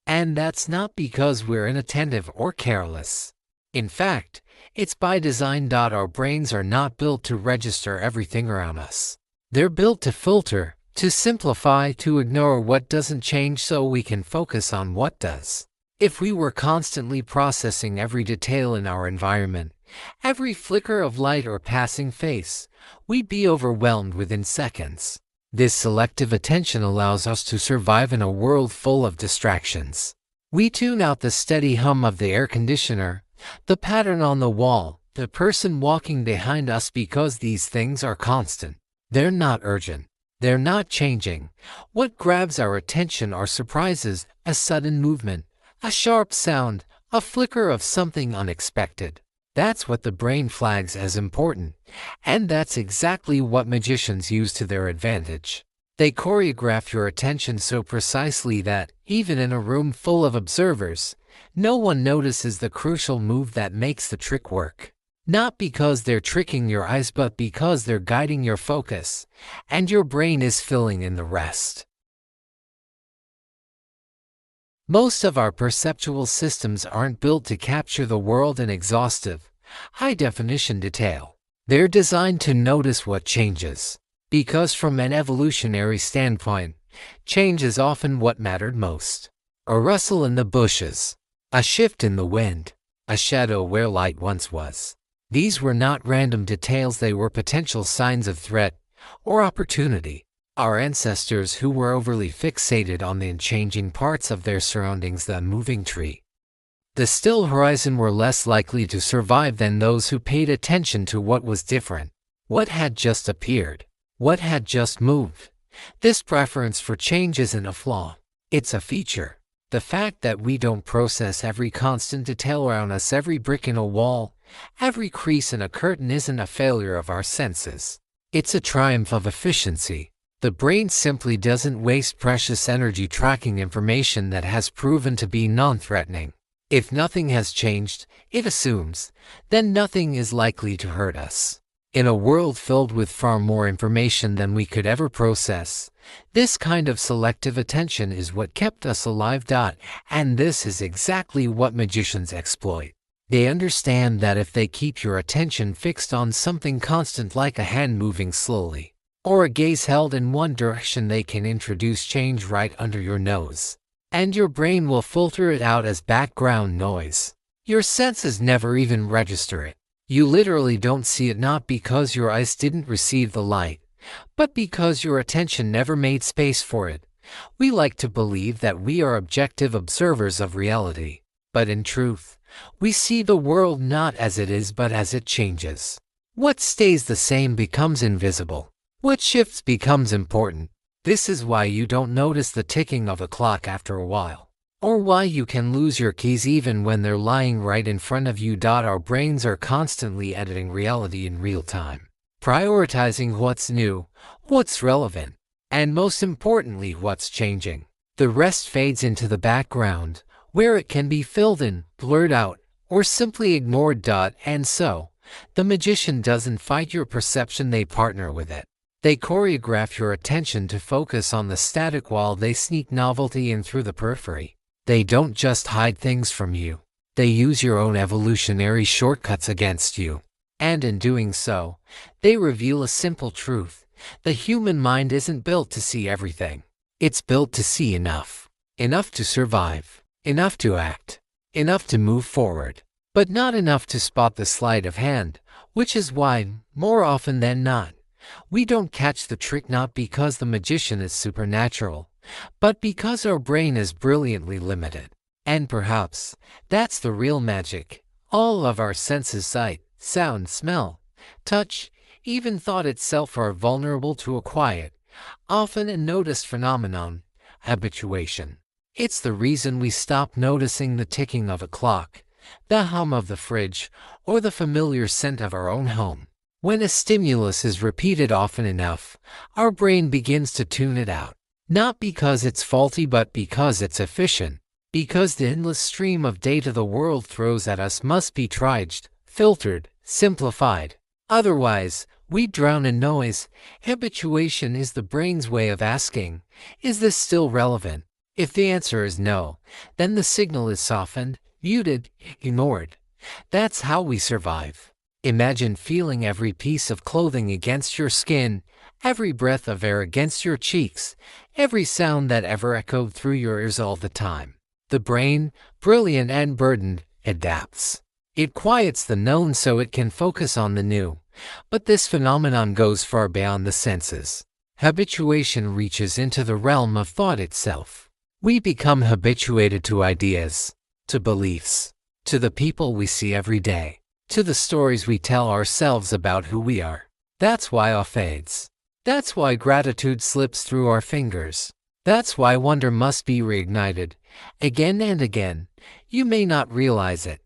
And that's not because we're inattentive or careless. In fact, it's by design. Our brains are not built to register everything around us. They're built to filter, to simplify, to ignore what doesn't change so we can focus on what does. If we were constantly processing every detail in our environment, every flicker of light or passing face, we'd be overwhelmed within seconds. This selective attention allows us to survive in a world full of distractions. We tune out the steady hum of the air conditioner, the pattern on the wall, the person walking behind us, because these things are constant. They're not urgent. They're not changing. What grabs our attention are surprises, a sudden movement, a sharp sound, a flicker of something unexpected. That's what the brain flags as important, and that's exactly what magicians use to their advantage. They choreograph your attention so precisely that, even in a room full of observers, no one notices the crucial move that makes the trick work. Not because they're tricking your eyes, but because they're guiding your focus, and your brain is filling in the rest. Most of our perceptual systems aren't built to capture the world in exhaustive, high-definition detail. They're designed to notice what changes. Because from an evolutionary standpoint, change is often what mattered most. A rustle in the bushes, a shift in the wind, a shadow where light once was. These were not random details, they were potential signs of threat or opportunity. Our ancestors, who were overly fixated on the unchanging parts of their surroundings, the moving tree, the still horizon, were less likely to survive than those who paid attention to what was different, what had just appeared, what had just moved. This preference for change isn't a flaw, it's a feature. The fact that we don't process every constant detail around us, every brick in a wall, every crease in a curtain, isn't a failure of our senses. It's a triumph of efficiency. The brain simply doesn't waste precious energy tracking information that has proven to be non-threatening. If nothing has changed, it assumes, then nothing is likely to hurt us. In a world filled with far more information than we could ever process, this kind of selective attention is what kept us alive. And this is exactly what magicians exploit. They understand that if they keep your attention fixed on something constant, like a hand moving slowly, or a gaze held in one direction, they can introduce change right under your nose. And your brain will filter it out as background noise. Your senses never even register it. You literally don't see it, not because your eyes didn't receive the light, but because your attention never made space for it. We like to believe that we are objective observers of reality, but in truth, we see the world not as it is but as it changes. What stays the same becomes invisible. What shifts becomes important. This is why you don't notice the ticking of a clock after a while, or why you can lose your keys even when they're lying right in front of you. Our brains are constantly editing reality in real time, prioritizing what's new, what's relevant, and most importantly, what's changing. The rest fades into the background, where it can be filled in, blurred out, or simply ignored. And so, the magician doesn't fight your perception, they partner with it. They choreograph your attention to focus on the static while they sneak novelty in through the periphery. They don't just hide things from you, they use your own evolutionary shortcuts against you. And in doing so, they reveal a simple truth. The human mind isn't built to see everything. It's built to see enough. Enough to survive. Enough to act. Enough to move forward. But not enough to spot the sleight of hand, which is why, more often than not, we don't catch the trick, not because the magician is supernatural, but because our brain is brilliantly limited. And perhaps that's the real magic. All of our senses, sight, sound, smell, touch, even thought itself, are vulnerable to a quiet, often unnoticed phenomenon: habituation. It's the reason we stop noticing the ticking of a clock, the hum of the fridge, or the familiar scent of our own home. When a stimulus is repeated often enough, our brain begins to tune it out. Not because it's faulty, but because it's efficient. Because the endless stream of data the world throws at us must be triaged, filtered, simplified. Otherwise, we drown in noise. Habituation is the brain's way of asking, is this still relevant? If the answer is no, then the signal is softened, muted, ignored. That's how we survive. Imagine feeling every piece of clothing against your skin, every breath of air against your cheeks, every sound that ever echoed through your ears all the time. The brain, brilliant and burdened, adapts. It quiets the known so it can focus on the new. But this phenomenon goes far beyond the senses. Habituation reaches into the realm of thought itself. We become habituated to ideas, to beliefs, to the people we see every day, to the stories we tell ourselves about who we are. That's why awe fades. That's why gratitude slips through our fingers. That's why wonder must be reignited, again and again. You may not realize it,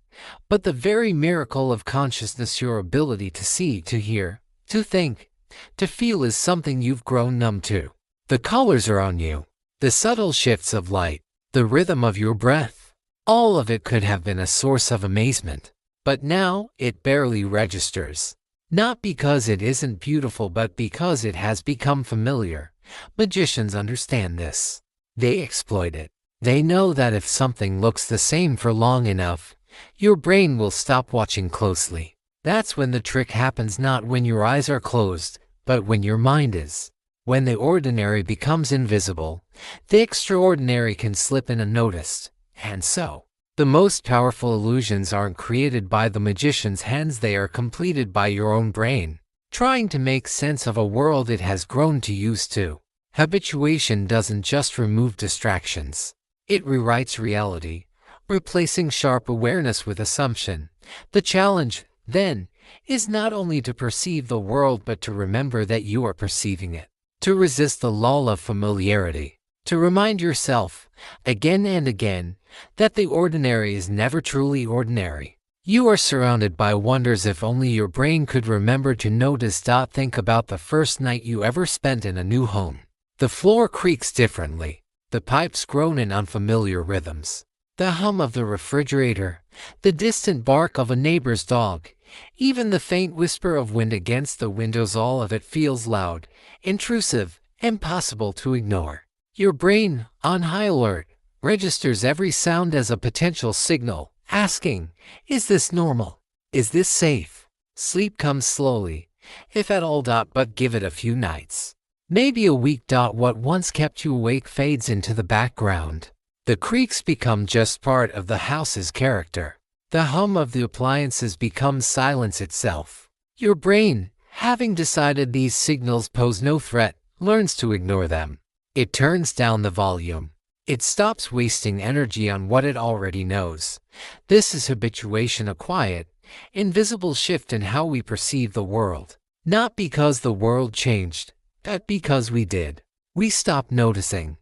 but the very miracle of consciousness, your ability to see, to hear, to think, to feel is something you've grown numb to. The colors around you, the subtle shifts of light, the rhythm of your breath, all of it could have been a source of amazement. But now it barely registers. Not because it isn't beautiful, but because it has become familiar. Magicians understand this. They exploit it. They know that if something looks the same for long enough, your brain will stop watching closely. That's when the trick happens, not when your eyes are closed, but when your mind is. When the ordinary becomes invisible, the extraordinary can slip in unnoticed. And so, the most powerful illusions aren't created by the magician's hands, they are completed by your own brain, trying to make sense of a world it has grown too used to. Habituation doesn't just remove distractions. It rewrites reality, replacing sharp awareness with assumption. The challenge, then, is not only to perceive the world but to remember that you are perceiving it, to resist the lull of familiarity, to remind yourself, again and again, that the ordinary is never truly ordinary. You are surrounded by wonders if only your brain could remember to notice. Think about the first night you ever spent in a new home. The floor creaks differently. The pipes groan in unfamiliar rhythms. The hum of the refrigerator, the distant bark of a neighbor's dog, even the faint whisper of wind against the windows, all of it feels loud, intrusive, impossible to ignore. Your brain, on high alert, registers every sound as a potential signal, asking, is this normal? Is this safe? Sleep comes slowly, if at all. But give it a few nights. Maybe a week. What once kept you awake fades into the background. The creaks become just part of the house's character. The hum of the appliances becomes silence itself. Your brain, having decided these signals pose no threat, learns to ignore them. It turns down the volume. It stops wasting energy on what it already knows. This is habituation, a quiet, invisible shift in how we perceive the world. Not because the world changed, but because we did. We stopped noticing.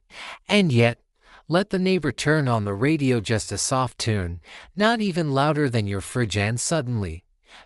And yet, let the neighbor turn on the radio, just a soft tune, not even louder than your fridge, and suddenly,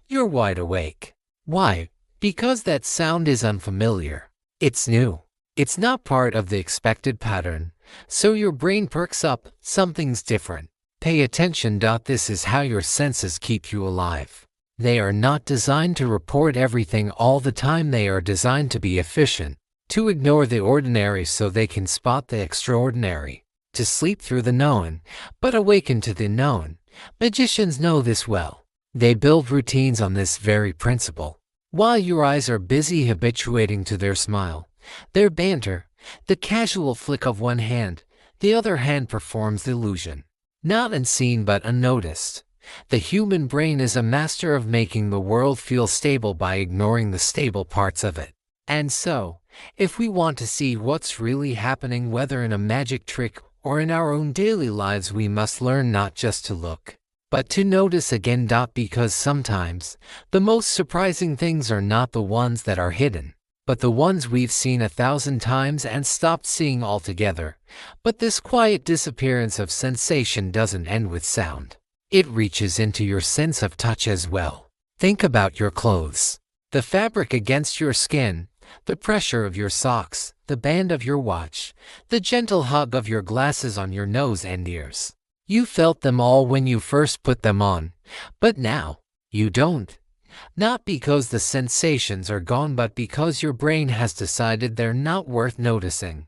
you're wide awake. Why? Because that sound is unfamiliar. It's new. It's not part of the expected pattern. So your brain perks up. Something's different. Pay attention. This is how your senses keep you alive. They are not designed to report everything all the time. They are designed to be efficient, to ignore the ordinary so they can spot the extraordinary, to sleep through the known, but awaken to the known. Magicians know this well. They build routines on this very principle. While your eyes are busy habituating to their smile, their banter, the casual flick of one hand, the other hand performs the illusion. Not unseen but unnoticed. The human brain is a master of making the world feel stable by ignoring the stable parts of it. And so, if we want to see what's really happening, whether in a magic trick or in our own daily lives, we must learn not just to look, but to notice again. Because sometimes, the most surprising things are not the ones that are hidden, but the ones we've seen 1,000 times and stopped seeing altogether. But this quiet disappearance of sensation doesn't end with sound. It reaches into your sense of touch as well. Think about your clothes. The fabric against your skin, the pressure of your socks, the band of your watch, the gentle hug of your glasses on your nose and ears. You felt them all when you first put them on, but now, you don't. Not because the sensations are gone, but because your brain has decided they're not worth noticing.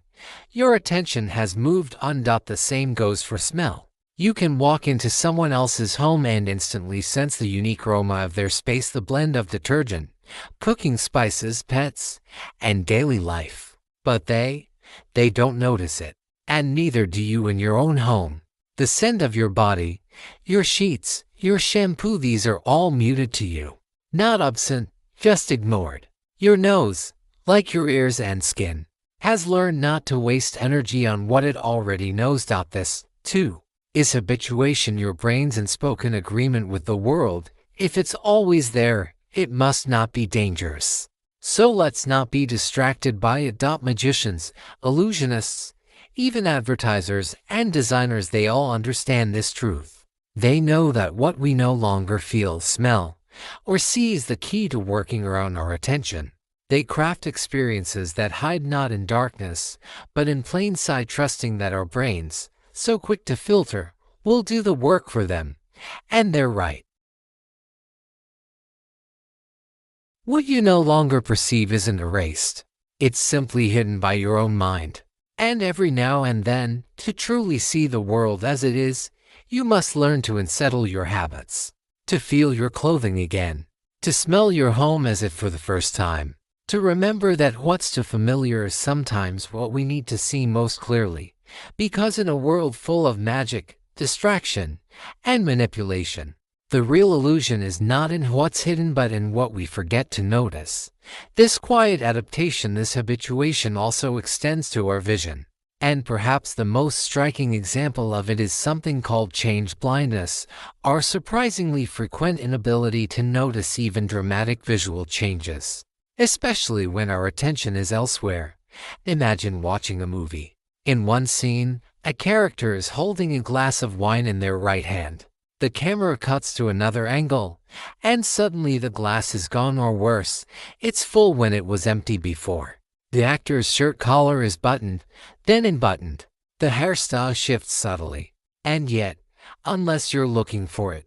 Your attention has moved on. The same goes for smell. You can walk into someone else's home and instantly sense the unique aroma of their space, the blend of detergent, cooking spices, pets, and daily life. But they don't notice it. And neither do you in your own home. The scent of your body, your sheets, your shampoo, these are all muted to you. Not absent, just ignored. Your nose, like your ears and skin, has learned not to waste energy on what it already knows. This, too, is habituation, your brain's unspoken agreement with the world. If it's always there, it must not be dangerous. So let's not be distracted by it. Magicians, illusionists, even advertisers and designers, they all understand this truth. They know that what we no longer feel, smell, or see is the key to working around our attention. They craft experiences that hide not in darkness, but in plain sight, trusting that our brains, so quick to filter, will do the work for them. And they're right. What you no longer perceive isn't erased. It's simply hidden by your own mind. And every now and then, to truly see the world as it is, you must learn to unsettle your habits, to feel your clothing again, to smell your home as if for the first time, to remember that what's too familiar is sometimes what we need to see most clearly, because in a world full of magic, distraction, and manipulation, the real illusion is not in what's hidden but in what we forget to notice. This quiet adaptation, this habituation also extends to our vision. And perhaps the most striking example of it is something called change blindness, our surprisingly frequent inability to notice even dramatic visual changes, especially when our attention is elsewhere. Imagine watching a movie. In one scene, a character is holding a glass of wine in their right hand. The camera cuts to another angle, and suddenly the glass is gone, or worse, it's full when it was empty before. The actor's shirt collar is buttoned, then unbuttoned. The hairstyle shifts subtly. And yet, unless you're looking for it,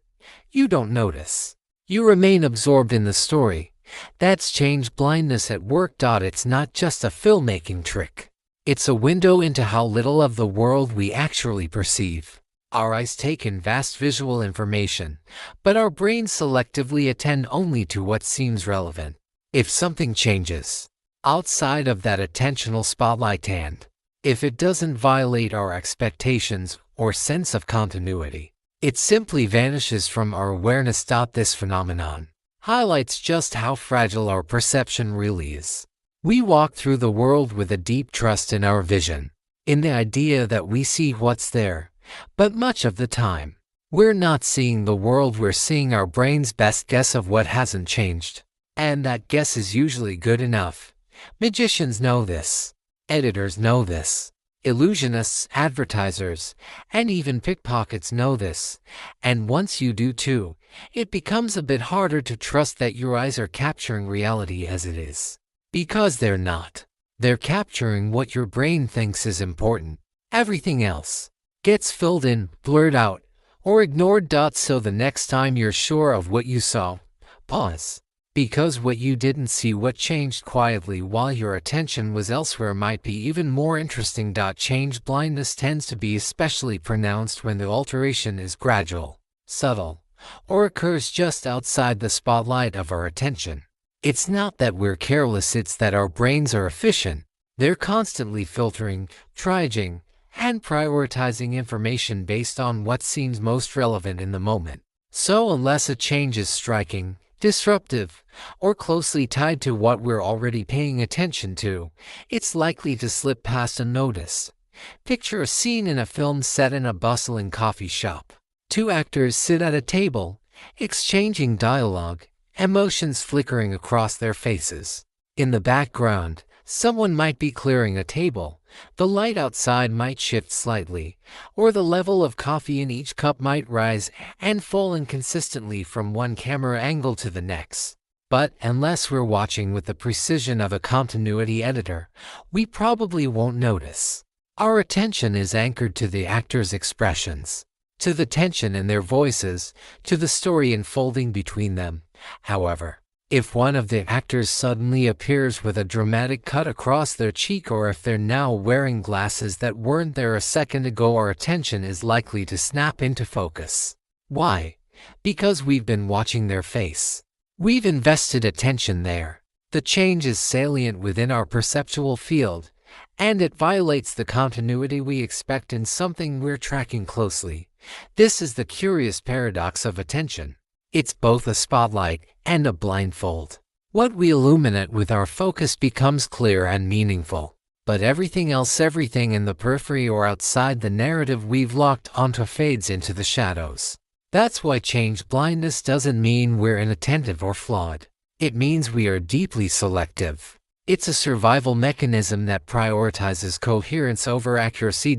you don't notice. You remain absorbed in the story. That's change blindness at work. It's not just a filmmaking trick. It's a window into how little of the world we actually perceive. Our eyes take in vast visual information, but our brains selectively attend only to what seems relevant. If something changes outside of that attentional spotlight, and if it doesn't violate our expectations or sense of continuity, it simply vanishes from our awareness. This phenomenon highlights just how fragile our perception really is. We walk through the world with a deep trust in our vision, in the idea that we see what's there, but much of the time, we're not seeing the world, we're seeing our brain's best guess of what hasn't changed. And that guess is usually good enough. Magicians know this. Editors know this. Illusionists, advertisers, and even pickpockets know this. And once you do too, it becomes a bit harder to trust that your eyes are capturing reality as it is. Because they're not. They're capturing what your brain thinks is important. Everything else gets filled in, blurred out, or ignored. So the next time you're sure of what you saw, pause. Because what you didn't see, what changed quietly while your attention was elsewhere, might be even more interesting. Change blindness tends to be especially pronounced when the alteration is gradual, subtle, or occurs just outside the spotlight of our attention. It's not that we're careless, it's that our brains are efficient. They're constantly filtering, triaging, and prioritizing information based on what seems most relevant in the moment. So unless a change is striking, disruptive, or closely tied to what we're already paying attention to, it's likely to slip past unnoticed. Picture a scene in a film set in a bustling coffee shop. Two actors sit at a table, exchanging dialogue, emotions flickering across their faces. In the background, someone might be clearing a table. The light outside might shift slightly, or the level of coffee in each cup might rise and fall inconsistently from one camera angle to the next. But unless we're watching with the precision of a continuity editor, we probably won't notice. Our attention is anchored to the actors' expressions, to the tension in their voices, to the story unfolding between them. However, if one of the actors suddenly appears with a dramatic cut across their cheek, or if they're now wearing glasses that weren't there a second ago, our attention is likely to snap into focus. Why? Because we've been watching their face. We've invested attention there. The change is salient within our perceptual field, and it violates the continuity we expect in something we're tracking closely. This is the curious paradox of attention. It's both a spotlight and a blindfold. What we illuminate with our focus becomes clear and meaningful, but everything else, everything in the periphery or outside the narrative we've locked onto, fades into the shadows. That's why change blindness doesn't mean we're inattentive or flawed. It means we are deeply selective. It's a survival mechanism that prioritizes coherence over accuracy.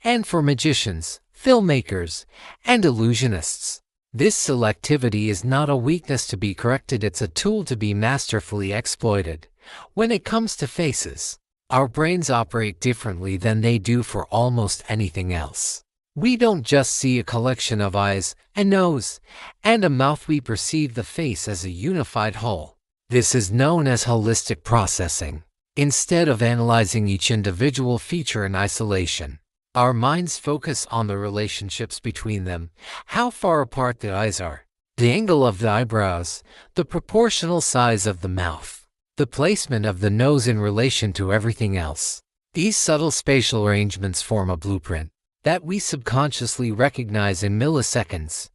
And for magicians, filmmakers, and illusionists. This selectivity is not a weakness to be corrected, it's a tool to be masterfully exploited. When it comes to faces, our brains operate differently than they do for almost anything else. We don't just see a collection of eyes, a nose, and a mouth, we perceive the face as a unified whole. This is known as holistic processing. Instead of analyzing each individual feature in isolation, our minds focus on the relationships between them, how far apart the eyes are, the angle of the eyebrows, the proportional size of the mouth, the placement of the nose in relation to everything else. These subtle spatial arrangements form a blueprint that we subconsciously recognize in milliseconds.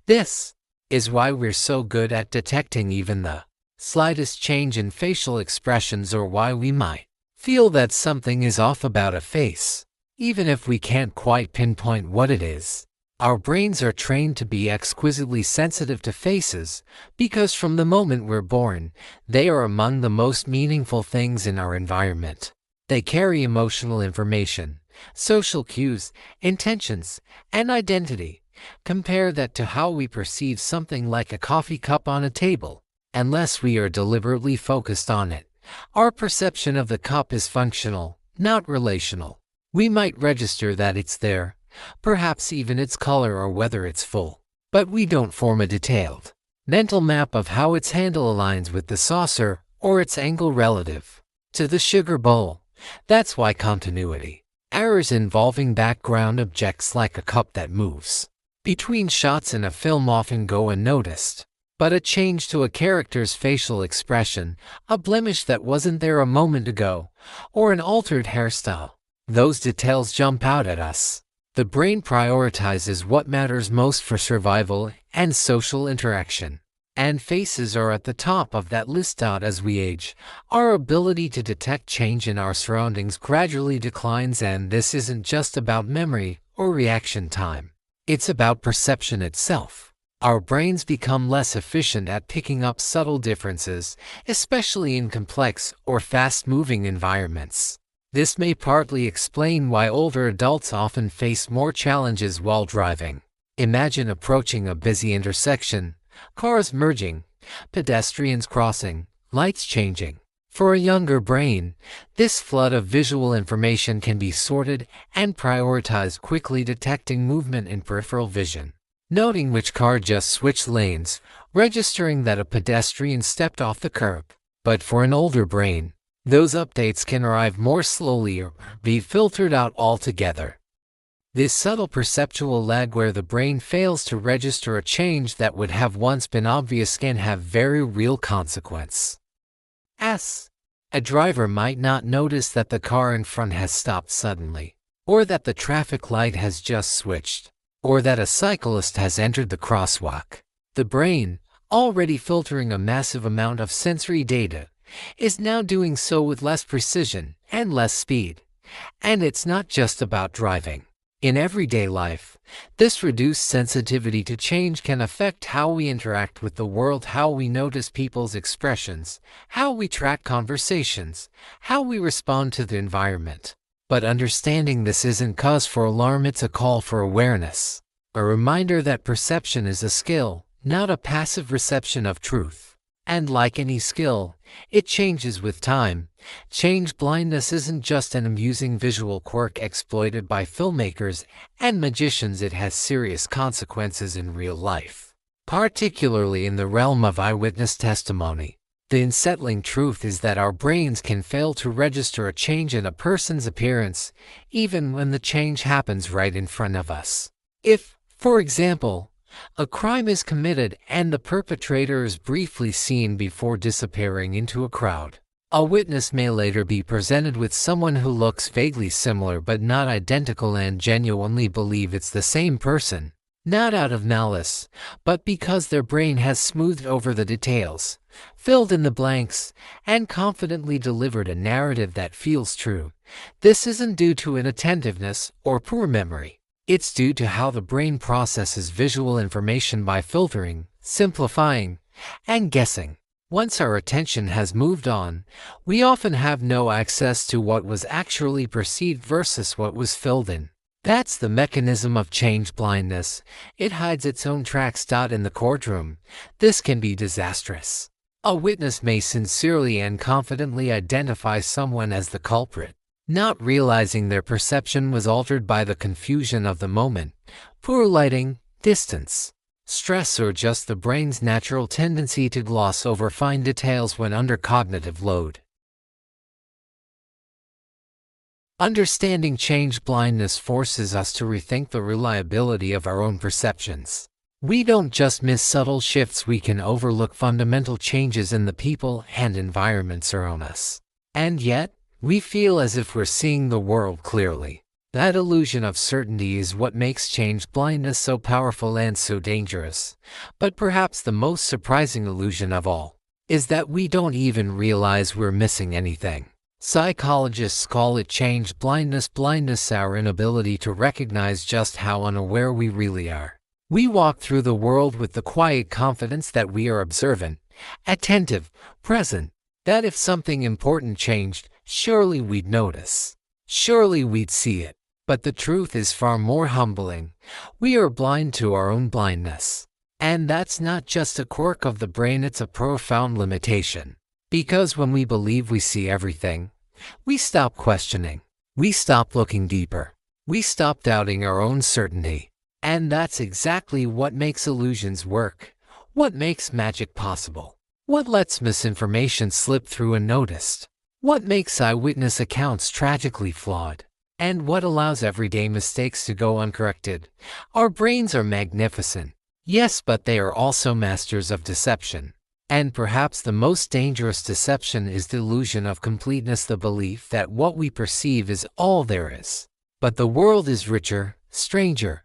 This is why we're so good at detecting even the slightest change in facial expressions, or why we might feel that something is off about a face, even if we can't quite pinpoint what it is. Our brains are trained to be exquisitely sensitive to faces because from the moment we're born, they are among the most meaningful things in our environment. They carry emotional information, social cues, intentions, and identity. Compare that to how we perceive something like a coffee cup on a table. Unless we are deliberately focused on it, our perception of the cup is functional, not relational. We might register that it's there, perhaps even its color or whether it's full, but we don't form a detailed mental map of how its handle aligns with the saucer or its angle relative to the sugar bowl. That's why continuity errors involving background objects like a cup that moves between shots in a film often go unnoticed. But a change to a character's facial expression, a blemish that wasn't there a moment ago, or an altered hairstyle, those details jump out at us. The brain prioritizes what matters most for survival and social interaction. And faces are at the top of that list. As we age, our ability to detect change in our surroundings gradually declines, and this isn't just about memory or reaction time. It's about perception itself. Our brains become less efficient at picking up subtle differences, especially in complex or fast-moving environments. This may partly explain why older adults often face more challenges while driving. Imagine approaching a busy intersection, cars merging, pedestrians crossing, lights changing. For a younger brain, this flood of visual information can be sorted and prioritized, quickly detecting movement in peripheral vision, noting which car just switched lanes, registering that a pedestrian stepped off the curb. But for an older brain, those updates can arrive more slowly or be filtered out altogether. This subtle perceptual lag where the brain fails to register a change that would have once been obvious can have very real consequences. A driver might not notice that the car in front has stopped suddenly, or that the traffic light has just switched, or that a cyclist has entered the crosswalk. The brain, already filtering a massive amount of sensory data, is now doing so with less precision and less speed. And it's not just about driving. In everyday life, this reduced sensitivity to change can affect how we interact with the world, how we notice people's expressions, how we track conversations, how we respond to the environment. But understanding this isn't cause for alarm, it's a call for awareness, a reminder that perception is a skill, not a passive reception of truth. And like any skill, it changes with time. Change blindness isn't just an amusing visual quirk exploited by filmmakers and magicians. It has serious consequences in real life, particularly in the realm of eyewitness testimony. The unsettling truth is that our brains can fail to register a change in a person's appearance, even when the change happens right in front of us. If, for example, a crime is committed and the perpetrator is briefly seen before disappearing into a crowd, a witness may later be presented with someone who looks vaguely similar but not identical and genuinely believe it's the same person, not out of malice, but because their brain has smoothed over the details, filled in the blanks, and confidently delivered a narrative that feels true. This isn't due to inattentiveness or poor memory. It's due to how the brain processes visual information by filtering, simplifying, and guessing. Once our attention has moved on, we often have no access to what was actually perceived versus what was filled in. That's the mechanism of change blindness. It hides its own tracks. In the courtroom, this can be disastrous. A witness may sincerely and confidently identify someone as the culprit, not realizing their perception was altered by the confusion of the moment, poor lighting, distance, stress, or just the brain's natural tendency to gloss over fine details when under cognitive load. Understanding change blindness forces us to rethink the reliability of our own perceptions. We don't just miss subtle shifts, we can overlook fundamental changes in the people and environments around us. And yet, we feel as if we're seeing the world clearly. That illusion of certainty is what makes change blindness so powerful and so dangerous. But perhaps the most surprising illusion of all is that we don't even realize we're missing anything. Psychologists call it change blindness. Our inability to recognize just how unaware we really are. We walk through the world with the quiet confidence that we are observant, attentive, present, that if something important changed, surely we'd notice. Surely we'd see it. But the truth is far more humbling. We are blind to our own blindness. And that's not just a quirk of the brain, it's a profound limitation. Because when we believe we see everything, we stop questioning. We stop looking deeper. We stop doubting our own certainty. And that's exactly what makes illusions work. What makes magic possible. What lets misinformation slip through unnoticed. What makes eyewitness accounts tragically flawed. And what allows everyday mistakes to go uncorrected. Our brains are magnificent. Yes, but they are also masters of deception. And perhaps the most dangerous deception is the illusion of completeness, the belief that what we perceive is all there is. But the world is richer, stranger,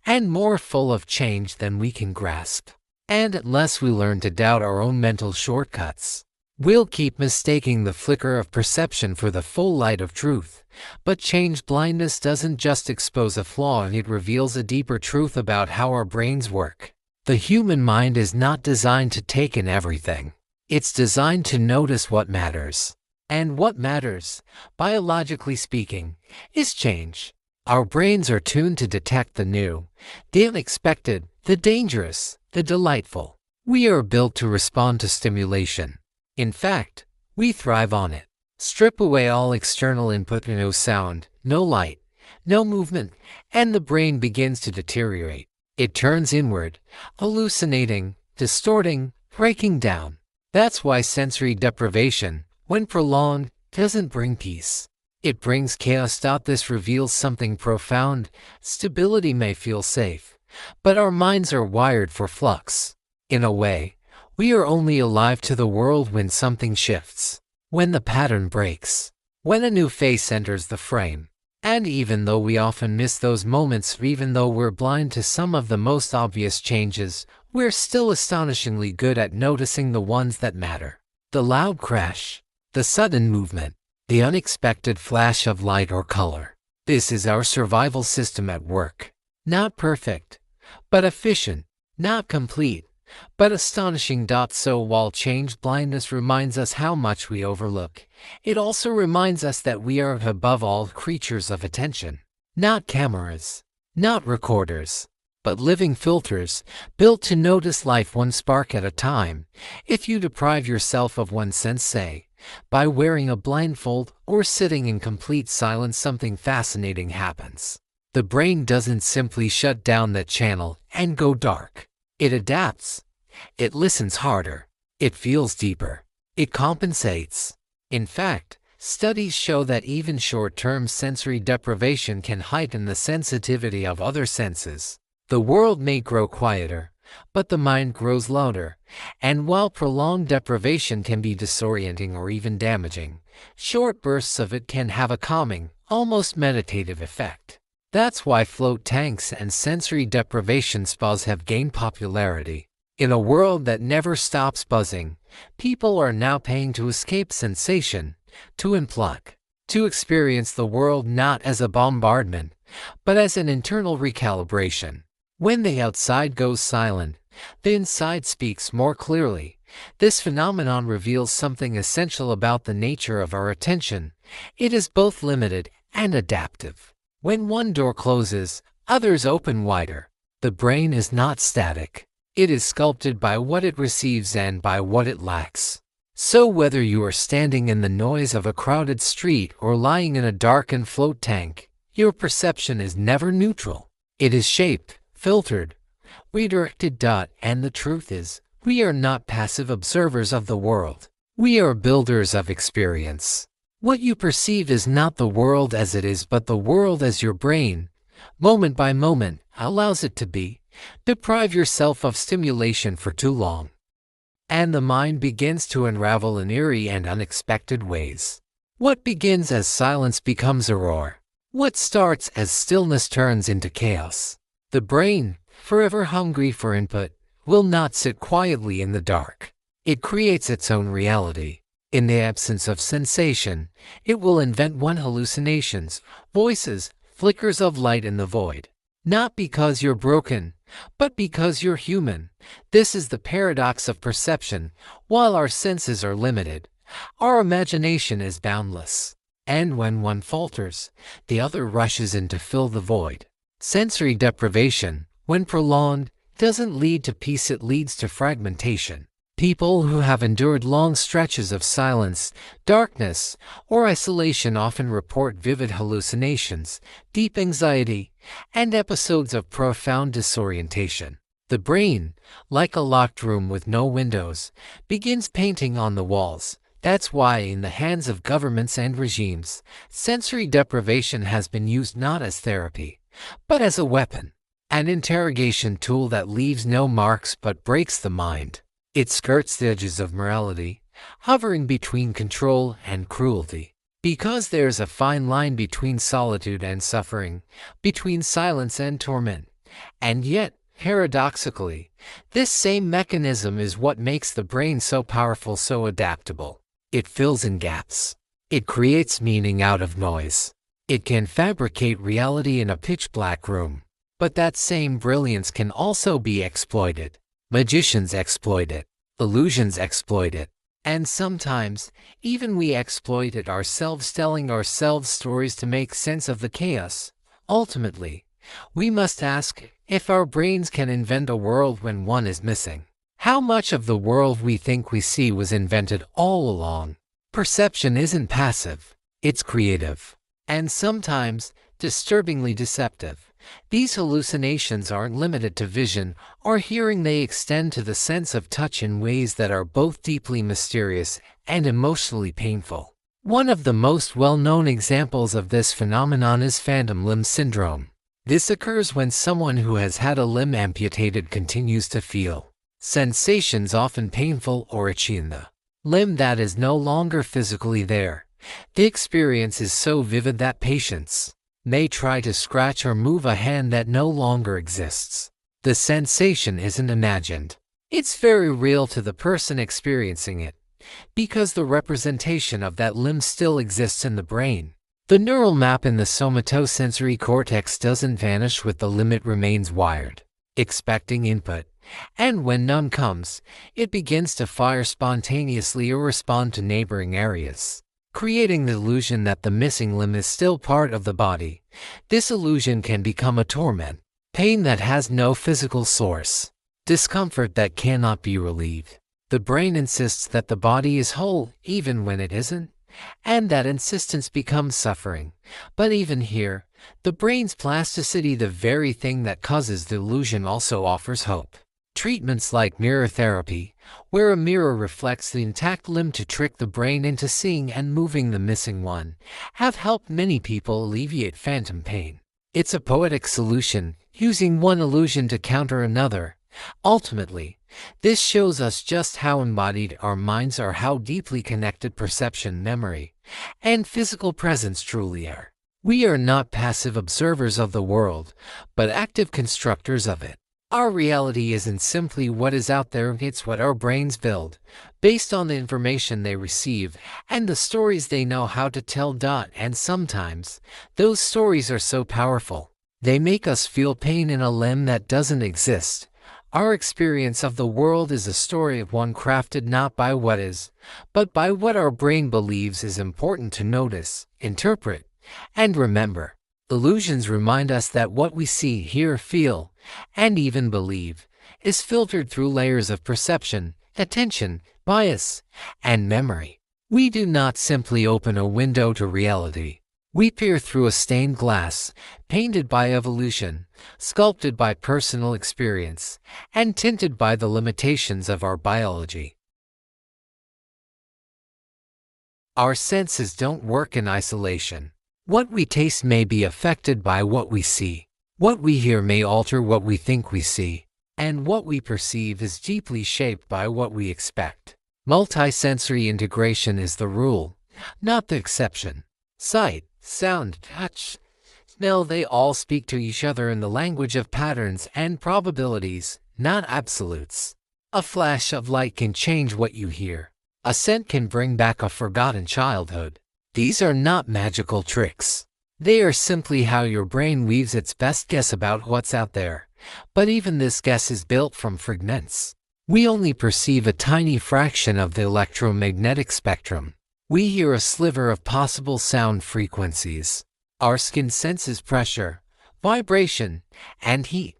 and more full of change than we can grasp. And unless we learn to doubt our own mental shortcuts, we'll keep mistaking the flicker of perception for the full light of truth. But change blindness doesn't just expose a flaw, it reveals a deeper truth about how our brains work. The human mind is not designed to take in everything. It's designed to notice what matters. And what matters, biologically speaking, is change. Our brains are tuned to detect the new, the unexpected, the dangerous, the delightful. We are built to respond to stimulation. In fact, we thrive on it. Strip away all external input, no sound, no light, no movement, and the brain begins to deteriorate. It turns inward, hallucinating, distorting, breaking down. That's why sensory deprivation, when prolonged, doesn't bring peace. It brings chaos. This reveals something profound. Stability may feel safe, but our minds are wired for flux. In a way, we are only alive to the world when something shifts, when the pattern breaks, when a new face enters the frame. And even though we often miss those moments, even though we're blind to some of the most obvious changes, we're still astonishingly good at noticing the ones that matter. The loud crash, the sudden movement, the unexpected flash of light or color. This is our survival system at work. Not perfect, but efficient. Not complete, but astonishing. So while change blindness reminds us how much we overlook, it also reminds us that we are above all creatures of attention. Not cameras, not recorders, but living filters, built to notice life one spark at a time. If you deprive yourself of one sense, say, by wearing a blindfold or sitting in complete silence, something fascinating happens. The brain doesn't simply shut down that channel and go dark. It adapts. It listens harder. It feels deeper. It compensates. In fact, studies show that even short-term sensory deprivation can heighten the sensitivity of other senses. The world may grow quieter, but the mind grows louder, and while prolonged deprivation can be disorienting or even damaging, short bursts of it can have a calming, almost meditative effect. That's why float tanks and sensory deprivation spas have gained popularity. In a world that never stops buzzing, people are now paying to escape sensation, to unplug, to experience the world not as a bombardment, but as an internal recalibration. When the outside goes silent, the inside speaks more clearly. This phenomenon reveals something essential about the nature of our attention. It is both limited and adaptive. When one door closes, others open wider. The brain is not static. It is sculpted by what it receives and by what it lacks. So whether you are standing in the noise of a crowded street or lying in a darkened float tank, your perception is never neutral. It is shaped, filtered, redirected. And the truth is, we are not passive observers of the world. We are builders of experience. What you perceive is not the world as it is, but the world as your brain, moment by moment, allows it to be. Deprive yourself of stimulation for too long, and the mind begins to unravel in eerie and unexpected ways. What begins as silence becomes a roar. What starts as stillness turns into chaos. The brain, forever hungry for input, will not sit quietly in the dark. It creates its own reality. In the absence of sensation, it will invent hallucinations, voices, flickers of light in the void. Not because you're broken, but because you're human. This is the paradox of perception. While our senses are limited, our imagination is boundless. And when one falters, the other rushes in to fill the void. Sensory deprivation, when prolonged, doesn't lead to peace, it leads to fragmentation. People who have endured long stretches of silence, darkness, or isolation often report vivid hallucinations, deep anxiety, and episodes of profound disorientation. The brain, like a locked room with no windows, begins painting on the walls. That's why in the hands of governments and regimes, sensory deprivation has been used not as therapy, but as a weapon, an interrogation tool that leaves no marks but breaks the mind. It skirts the edges of morality, hovering between control and cruelty. Because there's a fine line between solitude and suffering, between silence and torment. And yet, paradoxically, this same mechanism is what makes the brain so powerful, so adaptable. It fills in gaps. It creates meaning out of noise. It can fabricate reality in a pitch-black room. But that same brilliance can also be exploited. Magicians exploit it. Illusions exploit it. And sometimes, even we exploit it ourselves, telling ourselves stories to make sense of the chaos. Ultimately, we must ask if our brains can invent a world when one is missing. How much of the world we think we see was invented all along? Perception isn't passive, it's creative. And sometimes, disturbingly deceptive. These hallucinations aren't limited to vision or hearing, they extend to the sense of touch in ways that are both deeply mysterious and emotionally painful. One of the most well-known examples of this phenomenon is phantom limb syndrome. This occurs when someone who has had a limb amputated continues to feel sensations, often painful or itchy, in the limb that is no longer physically there. The experience is so vivid that patients may try to scratch or move a hand that no longer exists. The sensation isn't imagined. It's very real to the person experiencing it, because the representation of that limb still exists in the brain. The neural map in the somatosensory cortex doesn't vanish with the limb, it remains wired, expecting input. And when none comes, it begins to fire spontaneously or respond to neighboring areas, creating the illusion that the missing limb is still part of the body. This illusion can become a torment, pain that has no physical source, discomfort that cannot be relieved. The brain insists that the body is whole, even when it isn't, and that insistence becomes suffering. But even here, the brain's plasticity, the very thing that causes the illusion, also offers hope. Treatments like mirror therapy, where a mirror reflects the intact limb to trick the brain into seeing and moving the missing one, have helped many people alleviate phantom pain. It's a poetic solution, using one illusion to counter another. Ultimately, this shows us just how embodied our minds are, how deeply connected perception, memory, and physical presence truly are. We are not passive observers of the world, but active constructors of it. Our reality isn't simply what is out there, it's what our brains build, based on the information they receive and the stories they know how to tell. And sometimes, those stories are so powerful, they make us feel pain in a limb that doesn't exist. Our experience of the world is a story of one crafted not by what is, but by what our brain believes is important to notice, interpret, and remember. Illusions remind us that what we see, hear, feel, and even believe is filtered through layers of perception, attention, bias, and memory. We do not simply open a window to reality. We peer through a stained glass, painted by evolution, sculpted by personal experience, and tinted by the limitations of our biology. Our senses don't work in isolation. What we taste may be affected by what we see. What we hear may alter what we think we see. And what we perceive is deeply shaped by what we expect. Multisensory integration is the rule, not the exception. Sight, sound, touch, smell, they all speak to each other in the language of patterns and probabilities, not absolutes. A flash of light can change what you hear. A scent can bring back a forgotten childhood. These are not magical tricks. They are simply how your brain weaves its best guess about what's out there. But even this guess is built from fragments. We only perceive a tiny fraction of the electromagnetic spectrum. We hear a sliver of possible sound frequencies. Our skin senses pressure, vibration, and heat,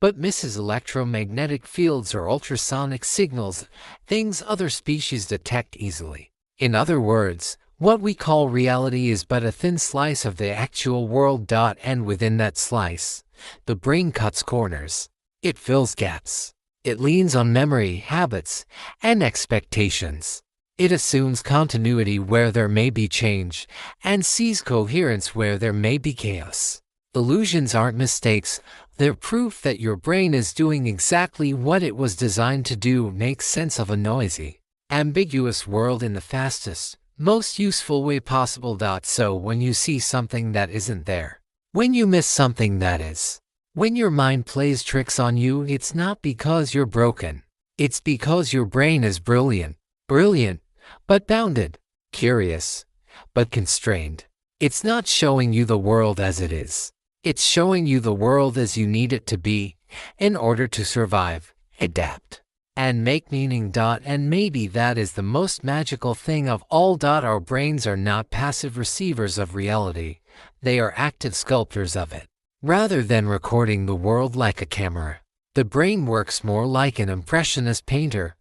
but misses electromagnetic fields or ultrasonic signals, things other species detect easily. In other words, what we call reality is but a thin slice of the actual world. And within that slice, the brain cuts corners. It fills gaps. It leans on memory, habits, and expectations. It assumes continuity where there may be change, and sees coherence where there may be chaos. Illusions aren't mistakes. They're proof that your brain is doing exactly what it was designed to do: make sense of a noisy, ambiguous world in the fastest, most useful way possible. So when you see something that isn't there, when you miss something that is, when your mind plays tricks on you, it's not because you're broken. It's because your brain is brilliant. Brilliant, but bounded. Curious, but constrained. It's not showing you the world as it is. It's showing you the world as you need it to be in order to survive, adapt, and make meaning. And maybe that is the most magical thing of all. Our brains are not passive receivers of reality. They are active sculptors of it. Rather than recording the world like a camera, the brain works more like an impressionist painter,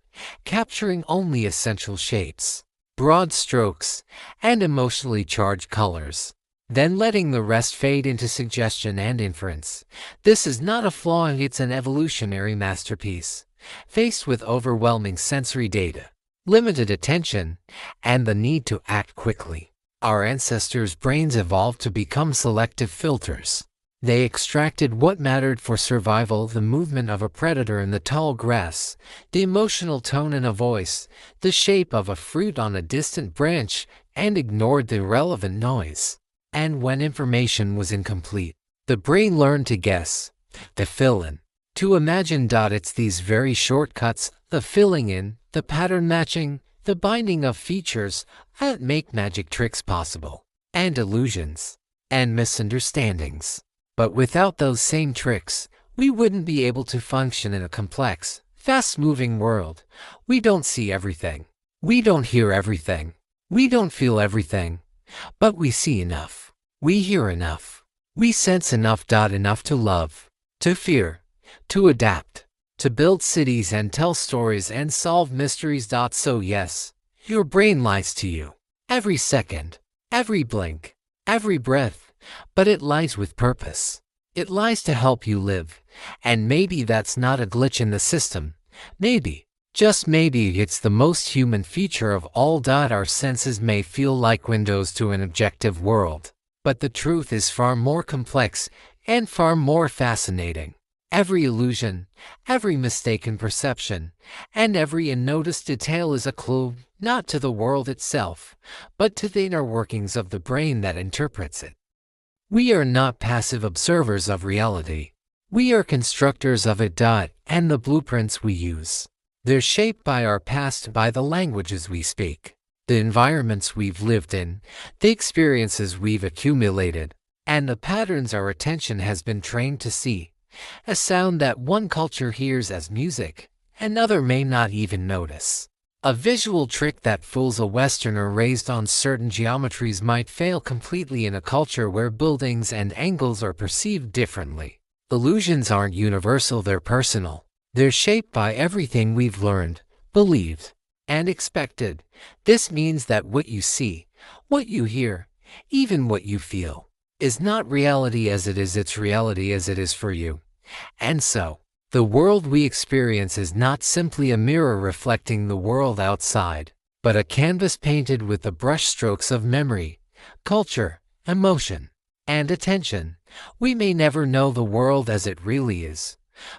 capturing only essential shapes, broad strokes, and emotionally charged colors, then letting the rest fade into suggestion and inference. This is not a flaw, it's an evolutionary masterpiece. Faced with overwhelming sensory data, limited attention, and the need to act quickly, our ancestors' brains evolved to become selective filters. They extracted what mattered for survival: the movement of a predator in the tall grass, the emotional tone in a voice, the shape of a fruit on a distant branch, and ignored the irrelevant noise. And when information was incomplete, the brain learned to guess, to fill in, to imagine. It's these very shortcuts, the filling in, the pattern matching, the binding of features, that make magic tricks possible, and illusions, and misunderstandings. But without those same tricks, we wouldn't be able to function in a complex, fast-moving world. We don't see everything. We don't hear everything. We don't feel everything. But we see enough. We hear enough. We sense enough. Enough to love, to fear, to adapt, to build cities and tell stories and solve mysteries. So yes, your brain lies to you. Every second, every blink, every breath. But it lies with purpose. It lies to help you live. And maybe that's not a glitch in the system. Maybe, just maybe, it's the most human feature of all. Our senses may feel like windows to an objective world, but the truth is far more complex and far more fascinating. Every illusion, every mistaken perception, and every unnoticed detail is a clue, not to the world itself, but to the inner workings of the brain that interprets it. We are not passive observers of reality. We are constructors of it. And the blueprints we use, they're shaped by our past, by the languages we speak, the environments we've lived in, the experiences we've accumulated, and the patterns our attention has been trained to see. A sound that one culture hears as music, another may not even notice. A visual trick that fools a Westerner raised on certain geometries might fail completely in a culture where buildings and angles are perceived differently. Illusions aren't universal, they're personal. They're shaped by everything we've learned, believed, and expected. This means that what you see, what you hear, even what you feel, is not reality as it is, it's reality as it is for you. And so, the world we experience is not simply a mirror reflecting the world outside, but a canvas painted with the brushstrokes of memory, culture, emotion, and attention. We may never know the world as it really is,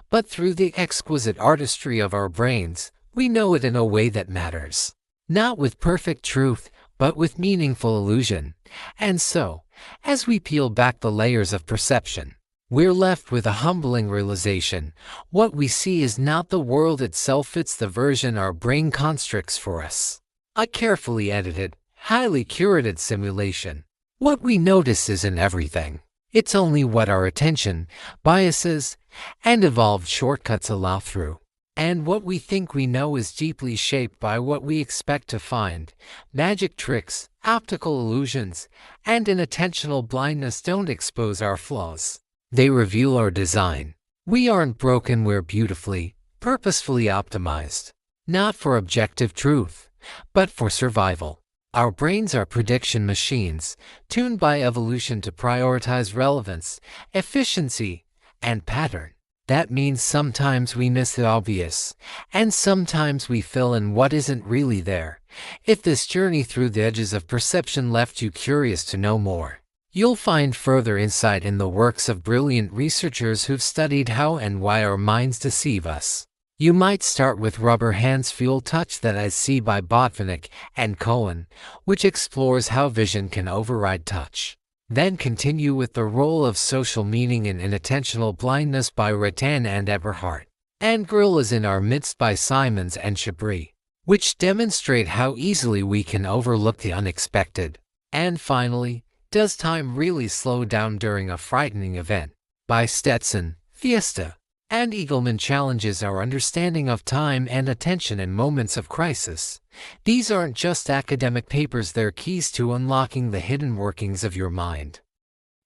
but through the exquisite artistry of our brains, we know it in a way that matters. Not with perfect truth, but with meaningful illusion. And so, as we peel back the layers of perception, we're left with a humbling realization. What we see is not the world itself, it's the version our brain constructs for us. A carefully edited, highly curated simulation. What we notice isn't everything. It's only what our attention, biases, and evolved shortcuts allow through. And what we think we know is deeply shaped by what we expect to find. Magic tricks, optical illusions, and inattentional blindness don't expose our flaws. They reveal our design. We aren't broken, we're beautifully, purposefully optimized. Not for objective truth, but for survival. Our brains are prediction machines, tuned by evolution to prioritize relevance, efficiency, and pattern. That means sometimes we miss the obvious, and sometimes we fill in what isn't really there. If this journey through the edges of perception left you curious to know more, you'll find further insight in the works of brilliant researchers who've studied how and why our minds deceive us. You might start with Rubber Hands Feel Touch That I See by Botvinnik and Cohen, which explores how vision can override touch. Then continue with The Role of Social Meaning in Inattentional Blindness by Rattan and Eberhardt, and Gorillas in Our Midst by Simons and Chabris, which demonstrate how easily we can overlook the unexpected. And finally, Does Time Really Slow Down During a Frightening Event? By Stetson, Fiesta, and Eagleman challenges our understanding of time and attention in moments of crisis. These aren't just academic papers, they're keys to unlocking the hidden workings of your mind.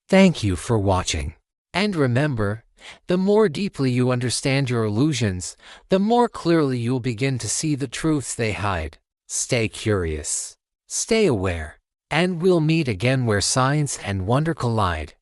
Thank you for watching. And remember, the more deeply you understand your illusions, the more clearly you'll begin to see the truths they hide. Stay curious, stay aware, and we'll meet again where science and wonder collide.